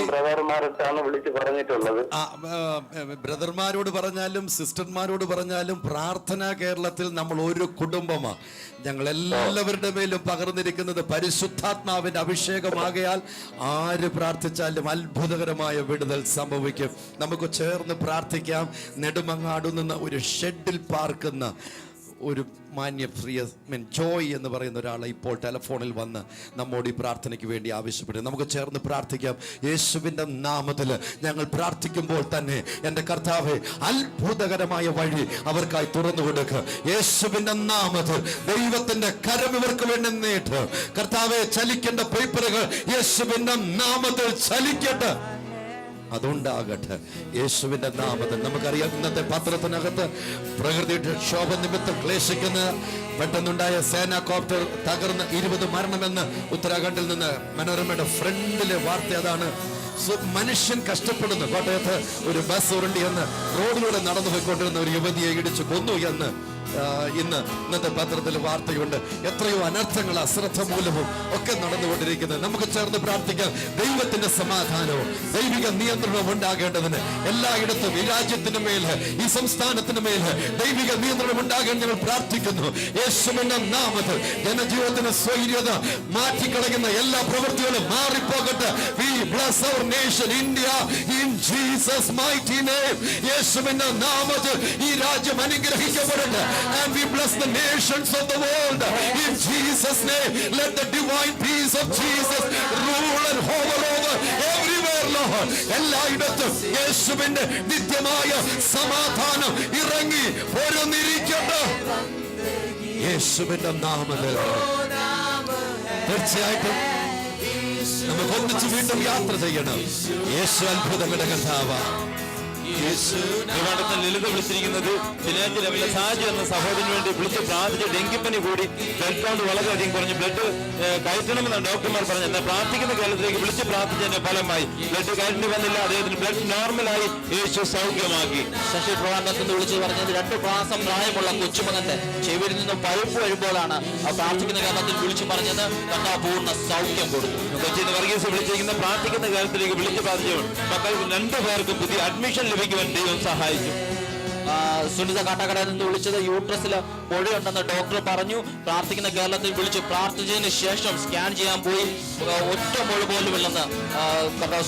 ബ്രദർമാരാണ് വിളിച്ച് പറഞ്ഞിട്ടുള്ളത്. ബ്രദർമാരോട് പറഞ്ഞാലും സിസ്റ്റർമാരോട് പറഞ്ഞാലും പ്രാർത്ഥന കേരളത്തിൽ നമ്മൾ ഒരു കുടുംബമാണ്. ഞങ്ങൾ എല്ലാവരുടെ മേലും പകർന്നിരിക്കുന്നത് പരിശുദ്ധാത്മാവിന്റെ അഭിഷേകമാകയാൽ ആര് പ്രാർത്ഥിച്ചാലും അത്ഭുതകരമായ വിടുതൽ സംഭവിക്കും. നമുക്ക് ചേർന്ന് പ്രാർത്ഥിക്കാം. നെടുമങ്ങാട് നിന്ന് ഒരു ഷെഡിൽ പാർക്കുന്ന ഒരു മാന്യപ്രിയ ജോയ് എന്ന് പറയുന്ന ഒരാളെ ഇപ്പോൾ ടെലിഫോണിൽ വന്ന് നമ്മോട് ഈ പ്രാർത്ഥനയ്ക്ക് വേണ്ടി ആവശ്യപ്പെട്ടു. നമുക്ക് ചേർന്ന് പ്രാർത്ഥിക്കാം. യേശുവിൻ്റെ നാമത്തിൽ ഞങ്ങൾ പ്രാർത്ഥിക്കുമ്പോൾ തന്നെ എൻ്റെ കർത്താവേ, അത്ഭുതകരമായ വഴി അവർക്കായി തുറന്നു കൊടുക്കുക. യേശുവിൻ്റെ നാമത്തിൽ ദൈവത്തിൻ്റെ കരം ഇവർക്ക് വേണ്ടി നീട്ട്. കർത്താവെ, ചലിക്കേണ്ട പേപ്പറുകൾ യേശുവിൻ്റെ നാമത്തിൽ ചലിക്കട്ടെ. അതുണ്ടാകട്ടെ യേശുവിന്റെ നാമത്തിൽ. നമുക്കറിയാം, ഇന്നത്തെ പത്രത്തിനകത്ത് പ്രകൃതിയുടെ ക്ഷോഭ നിമിത്തം ക്ലേശിക്കുന്ന പെട്ടെന്നുണ്ടായ സേനാ കോപ്റ്റർ തകർന്ന് 20 മരണമെന്ന് ഉത്തരാഖണ്ഡിൽ നിന്ന് മനോരമയുടെ ഫ്രണ്ടിലെ വാർത്ത അതാണ്. മനുഷ്യൻ കഷ്ടപ്പെടുന്നു. കോട്ടയത്ത് ഒരു ബസ് ഉരുണ്ടി എന്ന് റോഡിലൂടെ നടന്നു പോയിക്കൊണ്ടിരുന്ന ഒരു യുവതിയെ ഇടിച്ചു കൊന്നു എന്ന് ഇന്നത്തെ പത്രത്തിൽ വാർത്തയുണ്ട്. എത്രയോ അനർത്ഥങ്ങൾ അശ്രദ്ധ മൂലവും ഒക്കെ നടന്നുകൊണ്ടിരിക്കുന്നത്. നമുക്ക് ചേർന്ന് പ്രാർത്ഥിക്കാം. ദൈവത്തിന്റെ സമാധാനവും ദൈവിക നിയന്ത്രണവും ഉണ്ടാകേണ്ടതിന് എല്ലായിടത്തും ഈ രാജ്യത്തിന് മേല്, ഈ സംസ്ഥാനത്തിന് മേല് ദൈവിക നിയന്ത്രണം ഉണ്ടാകേണ്ട ഞങ്ങൾ പ്രാർത്ഥിക്കുന്നു. യേശുവിന്റെ നാമത്തിൽ ജനജീവിതത്തിന് സ്വൈര്യത മാറ്റിക്കളയുന്ന എല്ലാ പ്രവൃത്തികളും മാറിപ്പോകട്ടെ. We bless our nation India in Jesus mighty name. യേശുവിന്റെ നാമത്തിൽ ഈ രാജ്യം അനുഗ്രഹിക്കപ്പെടട്ടെ. And we bless the nations of the world in Jesus name. Let the divine peace of Jesus rule and hover over everywhere, Lord. എല്ലായിടത്തും യേശുവിന്റെ നിത്യമായ സമാധാനം ഇറങ്ങി പോരുന്നിരിക്കട്ടെ യേശുവിന്റെ നാമത്തിൽ. തീർച്ചയായിട്ടും നമുക്ക് ഒന്നിച്ച് വീണ്ടും യാത്ര ചെയ്യണം. യേശു അത്ഭുതങ്ങളുടെ കർത്താവാണ്. ലളിത വിളിച്ചിരിക്കുന്നത് ഫിനാൻഷ്യൽ ലെവലിലെ സാജി എന്ന സഹോദരന് വേണ്ടി വിളിച്ച് പ്രാർത്ഥിച്ച് ഡെങ്കിപ്പനി കൂടി ബ്ലഡ് കൗണ്ട് വളരെയധികം കുറഞ്ഞ് ബ്ലഡ് കയറ്റണമെന്നാണ് ഡോക്ടർമാർ പറഞ്ഞത്. എന്നാൽ പ്രാർത്ഥിക്കുന്ന കാലത്തിലേക്ക് വിളിച്ച് പ്രാർത്ഥിച്ചതിന്റെ ഫലമായി ബ്ലഡ് കയറ്റി വന്നില്ല. അദ്ദേഹത്തിന് ബ്ലഡ് നോർമലായി യേശു സൗഖ്യമാക്കി. ശശി ട്രിവാൻഡ്രത്ത് നിന്ന് വിളിച്ച് പറഞ്ഞത് 2 മാസം പ്രായമുള്ള കൊച്ചുമകന്റെ ചെവിയിൽ നിന്ന് പഴുപ്പ് വരുമ്പോഴാണ് ആ പ്രാർത്ഥിക്കുന്ന കാലത്തിൽ വിളിച്ചു പറഞ്ഞത് കണ്ടാ പൂർണ്ണ സൗഖ്യം കൊടുത്തു. കൊച്ചിന്ന് വർഗീസ് വിളിച്ചിരിക്കുന്ന പ്രാർത്ഥിക്കുന്ന കാലത്തിലേക്ക് വിളിച്ച് പ്രാർത്ഥിച്ചു. മക്കൾ 2 പേർക്കും പുതിയ അഡ്മിഷൻ ലഭിക്കുവാൻ ദൈവം സഹായിച്ചു. സുനിത കാട്ടാക്കടയിൽ നിന്ന് വിളിച്ചത് യൂട്രസിൽ പൊടിയുണ്ടെന്ന് ഡോക്ടർ പറഞ്ഞു. പ്രാർത്ഥിക്കുന്ന കേരളത്തിൽ വിളിച്ചു പ്രാർത്ഥിച്ചതിന് ശേഷം സ്കാൻ ചെയ്യാൻ പോയി, ഒറ്റ മുഴ പോലും ഇല്ലെന്ന്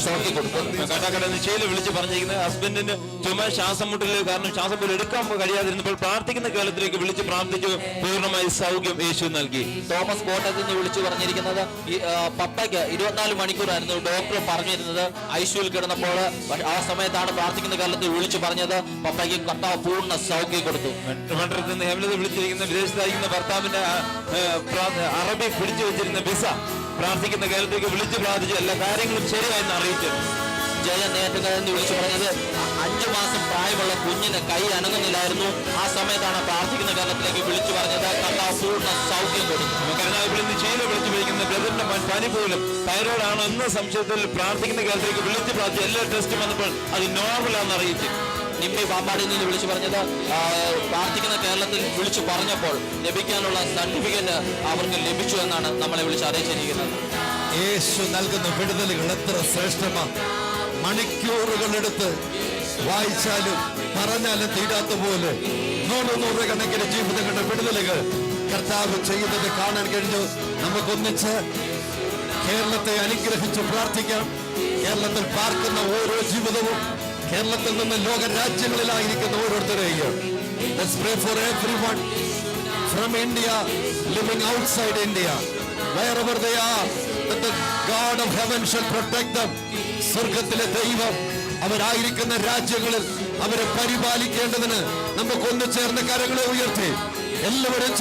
ഷോക്കി കൊടുത്തു. കാട്ടാക്കടയിൽ നിന്ന് ഷീല വിളിച്ച് പറഞ്ഞിരിക്കുന്നത് ഹസ്ബൻഡിന് ചുമ ശ്വാസം മുട്ടല് കാരണം ശ്വാസം പോലും എടുക്കാൻ കഴിയാതിരുന്നപ്പോൾ പ്രാർത്ഥിക്കുന്ന കേരളത്തിലേക്ക് വിളിച്ച് പ്രാർത്ഥിച്ചു, പൂർണ്ണമായി സൗഖ്യം യേശു നൽകി. തോമസ് കോട്ടയത്ത് നിന്ന് വിളിച്ചു പറഞ്ഞിരിക്കുന്നത് പപ്പയ്ക്ക് 24 മണിക്കൂറായിരുന്നു ഡോക്ടർ പറഞ്ഞിരുന്നത്. ഐസിയുവിൽ കിടന്നപ്പോൾ ആ സമയത്താണ് പ്രാർത്ഥിക്കുന്ന കേരളത്തിൽ വിളിച്ചു പറഞ്ഞത് പപ്പയ്ക്ക് കർത്താവ് പൂർണ്ണ സൗഖ്യം കൊടുത്തു. മണ്ഡലത്തിൽ നിന്ന് ഹേമലത വിളിച്ചിരിക്കുന്ന വിദേശത്തായിരിക്കുന്ന ഭർത്താവിന്റെ അറബി പിടിച്ചു വെച്ചിരുന്ന വിസ പ്രാർത്ഥിക്കുന്ന കേരളത്തിലേക്ക് വിളിച്ച് പ്രാർത്ഥിച്ചു എല്ലാ കാര്യങ്ങളും ശരിയായെന്ന് അറിയിച്ചു. ജയ നേരത്തെ വിളിച്ചു പറഞ്ഞത് 5 മാസം പ്രായമുള്ള കുഞ്ഞിന് കൈ അനങ്ങുന്നില്ലായിരുന്നു. ആ സമയത്താണ് പ്രാർത്ഥിക്കുന്ന കേരളത്തിലേക്ക് വിളിച്ചു പറഞ്ഞത് കർത്താവ് പൂർണ്ണ സൗഖ്യം കൊടുത്തു. കരുനാഗപ്പള്ളിയിൽ നിന്ന് ഷീല വിളിച്ചു വിളിക്കുന്ന ബ്രദറിന്റെ പനി പോലും തൈറോയിഡാണോ എന്ന സംശയത്തിൽ പ്രാർത്ഥിക്കുന്ന കേരളത്തിലേക്ക് വിളിച്ച് പ്രാർത്ഥിച്ചു. എല്ലാ ടെസ്റ്റും വന്നപ്പോൾ അത് നോർമലാണെന്ന് അറിയിച്ചു. നിമ്മി പാമ്പാടിയിൽ നിന്ന് വിളിച്ചു പറഞ്ഞത് പ്രാർത്ഥിക്കുന്ന കേരളത്തിൽ വിളിച്ചു പറഞ്ഞപ്പോൾ ലഭിക്കാനുള്ള സർട്ടിഫിക്കറ്റ് അവർക്ക് ലഭിച്ചു എന്നാണ് നമ്മളെ വിളിച്ച് അറിയിച്ചിരിക്കുന്നത്. യേശു നൽകുന്ന വിടുതലുകൾ എത്ര ശ്രേഷ്ഠമാണ്. മണിക്കൂറുകളെടുത്ത് വായിച്ചാലും പറഞ്ഞാലും തീരാത്ത പോലെ നൂറുകണക്കിന് ജീവിതങ്ങളുടെ വിടുതലുകൾ കർത്താവ് ചെയ്യുന്നത് കാണാൻ കഴിഞ്ഞു. നമുക്കൊന്നിച്ച് കേരളത്തെ അനുഗ്രഹിച്ച് പ്രാർത്ഥിക്കാം. കേരളത്തിൽ പാർക്കുന്ന ഓരോ ജീവിതവും കേരളത്തിൽ നിന്ന് ലോക രാജ്യങ്ങളിലായിരിക്കുന്ന ഓരോരുത്തരെയും let's pray for everyone from India living outside India wherever they are that the God of heaven shall protect them. സ്വർഗത്തിലെ ദൈവം അവരായിരിക്കുന്ന രാജ്യങ്ങളിൽ അവരെ പരിപാലിക്കേണ്ടതിന് നമുക്ക് ഒന്ന് ചേർന്ന് കരങ്ങളെ ഉയർത്തി എല്ലാവരും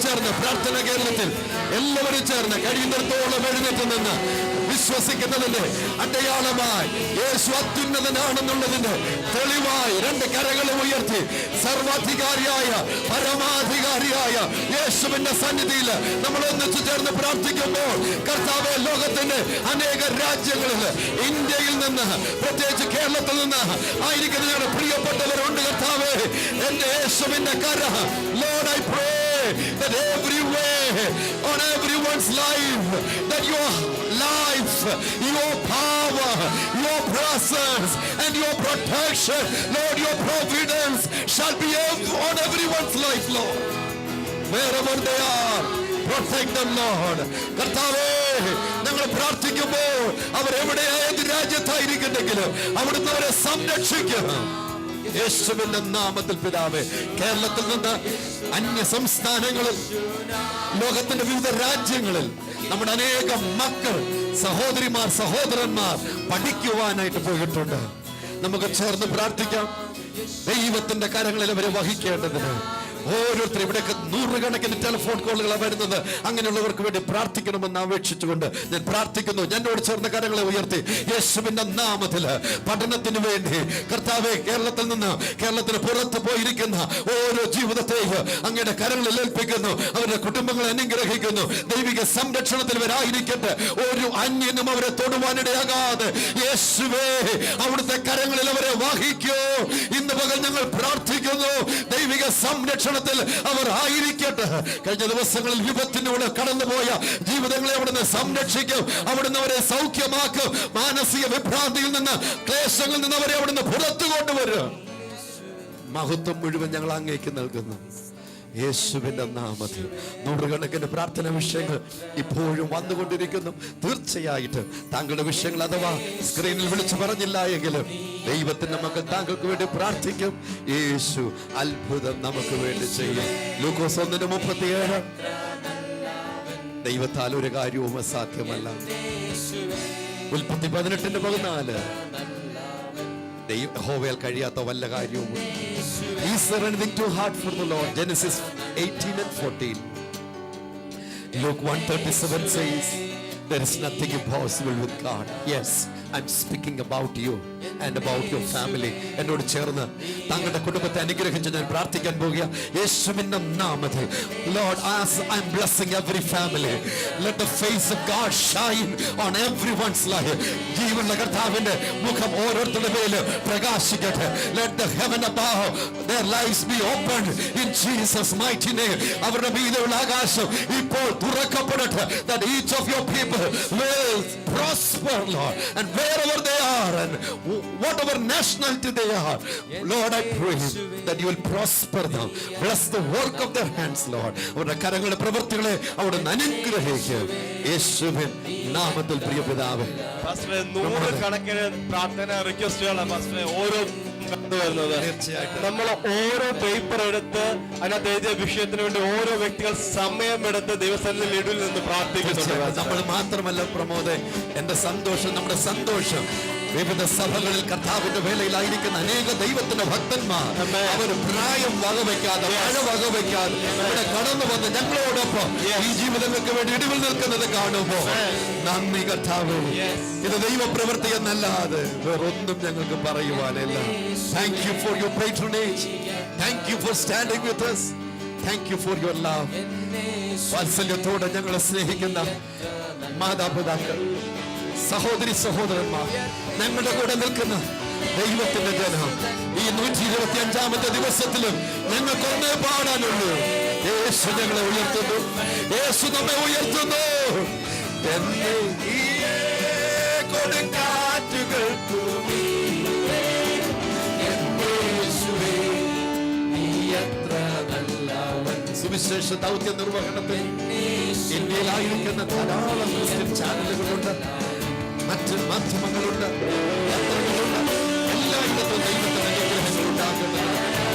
ചേർന്ന് പ്രാർത്ഥന കേരളത്തിൽ എല്ലാവരും ചേർന്ന് കഴിയുന്നിടത്തോളം എഴുന്നേറ്റ് നിന്ന് വിശ്വസിക്കുന്നതിന്റെ അടയാളമായി യേശു അത്യുന്നതനാണെന്നുള്ളതിന്റെ തെളിവായി 2 കരങ്ങളും ഉയർത്തി സർവാധികാരിയായ പരമാധികാരിയായ യേശുവിന്റെ സന്നിധിയിൽ നമ്മൾ ഒന്നിച്ചു ചേർന്ന് പ്രാർത്ഥിക്കുമ്പോൾ കർത്താവെ ലോകത്തിന്റെ അനേക രാജ്യങ്ങളിൽ ഇന്ത്യയിൽ നിന്ന് പ്രത്യേകിച്ച് കേരളത്തിൽ നിന്ന് ആയിരിക്കുന്ന ഞങ്ങളുടെ പ്രിയപ്പെട്ടവരുണ്ട്. കർത്താവെ എന്റെ യേശുവിന്റെ കര Lord I pray that everywhere on everyone's life that your life, your power, your presence and your protection, Lord, your providence shall be on everyone's life, Lord, wherever they are. Protect them, Lord. കർത്താവേ ഞങ്ങൾ പ്രാർത്ഥിക്കുമ്പോൾ അവരെവിടെ ഏത് രാജ്യത്തായിരിക്കുന്നെങ്കിലും അവിടുന്ന് അവരെ സംരക്ഷിക്കും യേശുവിന്റെ നാമത്തിൽ പിതാവേ. കേരളത്തിൽ നിന്ന് അന്യ സംസ്ഥാനങ്ങളിൽ ലോകത്തിന്റെ വിവിധ രാജ്യങ്ങളിൽ നമ്മുടെ അനേകം മക്കൾ സഹോദരിമാർ സഹോദരന്മാർ പഠിക്കുവാനായിട്ട് പോയിട്ടുണ്ട്. നമുക്ക് ചേർന്ന് പ്രാർത്ഥിക്കാം. ദൈവത്തിന്റെ കരങ്ങളിൽ അവരെ വഹിക്കേണ്ടതിന് ഓരോരുത്തരും ഇവിടെയൊക്കെ 100 കണക്കിന് ടെലിഫോൺ കോളുകളാണ് വരുന്നത്. അങ്ങനെയുള്ളവർക്ക് വേണ്ടി പ്രാർത്ഥിക്കണമെന്ന് അപേക്ഷിച്ചുകൊണ്ട് ഞാൻ പ്രാർത്ഥിക്കുന്നു. എന്നോട് ചേർന്ന കരങ്ങളെ ഉയർത്തി യേശുവിന്റെ നാമത്തിൽ പഠനത്തിന് വേണ്ടി കർത്താവെ കേരളത്തിന് പുറത്ത് പോയിരിക്കുന്ന ഓരോ ജീവിതത്തെയും അങ്ങയുടെ കരങ്ങളിൽ ഏൽപ്പിക്കുന്നു. അവരുടെ കുടുംബങ്ങളെ അനുഗ്രഹിക്കുന്നു. ദൈവിക സംരക്ഷണത്തിൽ ഇവരായിരിക്കട്ടെ. ഒരു അന്യനും അവരെ തൊടുവാനിടയാകാതെ യേശുവേ അവിടുത്തെ കരങ്ങളിൽ അവരെ വഹിക്കൂ. ഇന്ന് പകൽ ഞങ്ങൾ പ്രാർത്ഥിക്കുന്നു ദൈവിക സംരക്ഷണത്തിൽ അവർ ആയിരിക്കട്ടെ. കഴിഞ്ഞ ദിവസങ്ങളിൽ വിപത്തിനൂടെ കടന്നുപോയ ജീവിതങ്ങളെ അവിടുന്ന് സംരക്ഷിക്കും. അവിടുന്ന് അവരെ സൗഖ്യമാക്കും. മാനസിക വിഭ്രാന്തിയിൽ നിന്ന് ക്ലേശങ്ങളിൽ നിന്ന് അവരെ അവിടുന്ന് പുറത്തു കൊണ്ടുവരും. മഹത്വം മുഴുവൻ ഞങ്ങൾ അങ്ങേക്ക് നൽകുന്നു യേശുവിന്റെ നാമത്തിൽ. 100 കണക്കിന് പ്രാർത്ഥന വിഷയങ്ങൾ ഇപ്പോഴും വന്നുകൊണ്ടിരിക്കുന്നു. തീർച്ചയായിട്ടും താങ്കളുടെ വിഷയങ്ങൾ അഥവാ സ്ക്രീനിൽ വിളിച്ചു പറഞ്ഞില്ല എങ്കിലും ദൈവത്തിന്റെ മകൻ താങ്കൾക്ക് വേണ്ടി പ്രാർത്ഥിക്കും. യേശു അത്ഭുതം നമുക്ക് വേണ്ടി ചെയ്യും. ലൂക്കോസ് 1:37 ദൈവത്താൽ ഒരു കാര്യവും അസാധ്യമല്ല. ഉൽപ്പത്തി 18:14 യഹോവയാൽ കഴിയാത്ത വല്ല കാര്യവും Is there anything too hard for the Lord? Genesis 18:14. Luke 1:37 says there is nothing impossible with God. Yes, I'm speaking about you and about your family. എന്നോട് ചേർന്ന് താങ്കളുടെ കുടുംബത്തെ അനുഗ്രഹിച്ച് ഞാൻ പ്രാർത്ഥിക്കാൻ പോകുക യേശുവിന്റെ നാമത്തിൽ. Lord, as I'm blessing every family, let the face of God shine on everyone's life. ജീവനുള്ള കർത്താവിന്റെ മുഖം ഓരോരുത്തരുടെ മേൽ പ്രകാശിക്കട്ടെ. Let the heaven above their lives be opened in Jesus mighty name. അവരുടെ മീതെയുള്ള ആകാശം ഇപ്പോൾ തുറക്കപ്പെടട്ടെ. That each of your people will prosper, Lord, and wherever they are and whatever nationality they are, Lord, I pray that you will prosper them. Bless the work of their hands, Lord. അവരുടെ കരങ്ങളുടെ പ്രവൃത്തികളെ അവിടുന്ന് അനുഗ്രഹിക്കുക യേശുവിൻ നാമത്തിൽ. പ്രിയ പിതാവേ, പാസ്റ്ററെ, നൂറുകണക്കിന് പ്രാർത്ഥന റിക്വസ്റ്റുകളാണ് പാസ്റ്ററെ ഓരോ കടന്നു വരുന്നത്. നമ്മൾ ഓരോ പേപ്പർ എടുത്ത് അതിനകത്ത് എഴുതിയ വിഷയത്തിന് വേണ്ടി ഓരോ വ്യക്തികൾ സമയമെടുത്ത് ദൈവസന്നിധിയിൽ ഇടയിൽ നിന്ന് പ്രാർത്ഥിക്കുന്നുണ്ട്. നമ്മൾ മാത്രമല്ല പ്രമോദേ, എന്റെ സന്തോഷം, നമ്മുടെ സന്തോഷം, വിവിധ സഭകളിൽ കർത്താവിന്റെ വേലയിലായിരിക്കുന്ന അനേക ദൈവത്തിന്റെ ഭക്തന്മാർ അവർ പ്രായം വകവയ്ക്കാതെ, മഴ വകവയ്ക്കാതെ ഇവിടെ കടന്നു വന്ന് ഞങ്ങളോടൊപ്പം ഈ ജീവിതങ്ങൾക്ക് വേണ്ടി ഇടിവിൽ നിൽക്കുന്നത് കാണുമ്പോൾ നന്ദി കർത്താവേ. ഇത് ദൈവപ്രവൃത്തി എന്നല്ലാതെ വേറൊന്നും ഞങ്ങൾക്ക് പറയുവാനില്ല. Thank you for your patronage. Thank you for standing with us. Thank you for your love. വാത്സല്യത്തോടെ ഞങ്ങളെ സ്നേഹിക്കുന്ന മാതാപിതാക്കൾ, സഹോദരി സഹോദരന്മാർ, ഞങ്ങളുടെ കൂടെ നിൽക്കുന്ന ദൈവത്തിന്റെ ജനം, ഈ 125ാമത്തെ ദിവസത്തിലും ഞങ്ങൾക്ക് ഒന്നേ പാടാനുള്ളൂ. യേശു ഞങ്ങളെ ഉയർത്തുന്നു, യേശു നമ്മെ ഉയർത്തുന്നു. എന്നെ ഈ കൊടുങ്കാറ്റുകൾക്കു സുവിശേഷ ദൗത്യ നിർവഹണത്തിൽ ഇന്ത്യയിലായിരിക്കുന്ന ധാരാളം ക്രിസ്ത്യൻ ചാനലുകളുണ്ട്, മറ്റ് മാധ്യമങ്ങളുണ്ട്, യാത്രകളുണ്ട്. എല്ലായിടത്തും ദൈവത്തിന്റെ അനുഗ്രഹങ്ങൾ ഉണ്ടാകുന്നത്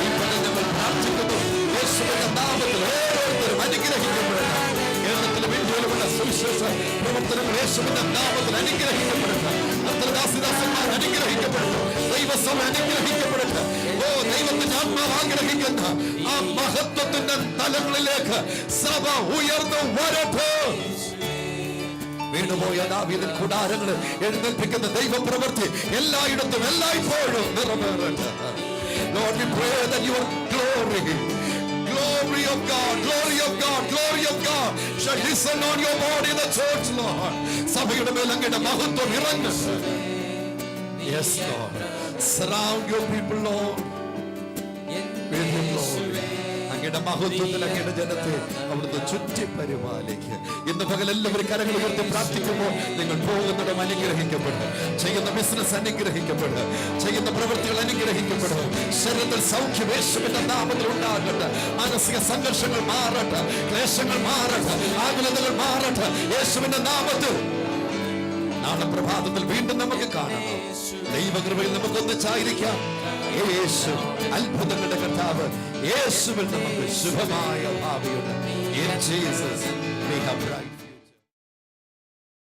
ഈ പദം ഞങ്ങൾ പ്രാർത്ഥിക്കുന്നു. യേശുവിന്റെ നാമത്തിൽ ഓരോരുത്തരും അനുഗ്രഹിക്കപ്പെടണം. കേരളത്തിലും ഇന്ത്യയിലുമുള്ള സുവിശേഷ പ്രവർത്തനങ്ങൾ യേശുവിന്റെ നാമത്തിൽ അനുഗ്രഹിക്കപ്പെടട്ടെ. അത്രദാസിദാസന്മാർ അനുഗ്രഹിക്കപ്പെടട്ടെ. ദൈവസഭ അനുഗ്രഹിക്കപ്പെടട്ടെ. ഓ, ദൈവത്തിന്റെ ആത്മാവ് ആഗ്രഹിക്കുന്ന ആ മഹത്വത്തിന്റെ തലങ്ങളിലേക്ക് സഭ ഉയർന്നു വരട്ടെ. വീണുപോയ ദാവീദിൻ കൂടാരങ്ങൾ എഴുന്നേൽപ്പിക്കുന്ന ദൈവപ്രവൃത്തി എല്ലായിടത്തും എല്ലായ്പ്പോഴും നിറവേറട്ടെ. Lord, we pray that your glory of God, glory of God, glory of God shall descend on your body, the church, Lord. സഭയുടെ മേൽ അങ്ങയുടെ മഹത്വം ഇറങ്ങട്ടെ. Yes, Lord. Surround your people, Lord, with your glory. അങ്ങയുടെ മഹത്വത്തിൽ അങ്ങയുടെ ജനത്തെ അവിടുന്ന് ചുറ്റി പരിപാലിക്കുക. ഇന്ന് പകൽ എല്ലാവരും കരങ്ങൾ ഉയർത്തി പ്രാർത്ഥിക്കുമ്പോൾ നിങ്ങൾ പോകുന്നിടം അനുഗ്രഹിക്കപ്പെടുക, ചെയ്യുന്ന ബിസിനസ് അനുഗ്രഹിക്കപ്പെടുക, ചെയ്യുന്ന പ്രവൃത്തികൾ അനുഗ്രഹിക്കപ്പെടുക. ശരീരത്തിൽ സൗഖ്യം യേശുവിന്റെ നാമത്തിൽ ഉണ്ടാകട്ടെ. മാനസിക സംഘർഷങ്ങൾ മാറട്ടെ, ക്ലേശങ്ങൾ മാറട്ടെ, ആകുലതകൾ മാറട്ടെ യേശുവിന്റെ നാമത്തിൽ. നാളെ പ്രഭാതത്തിൽ വീണ്ടും നമുക്ക് കാണണം. ദൈവകൃപയിൽ നമുക്ക് ഒന്നിച്ചായിരിക്കാം. യേശു അത്ഭുതങ്ങളുടെ കർത്താവ്, യേശുവിൽ നമുക്ക് ശുഭമായ ഭാവിയുണ്ട്. In Jesus we have right.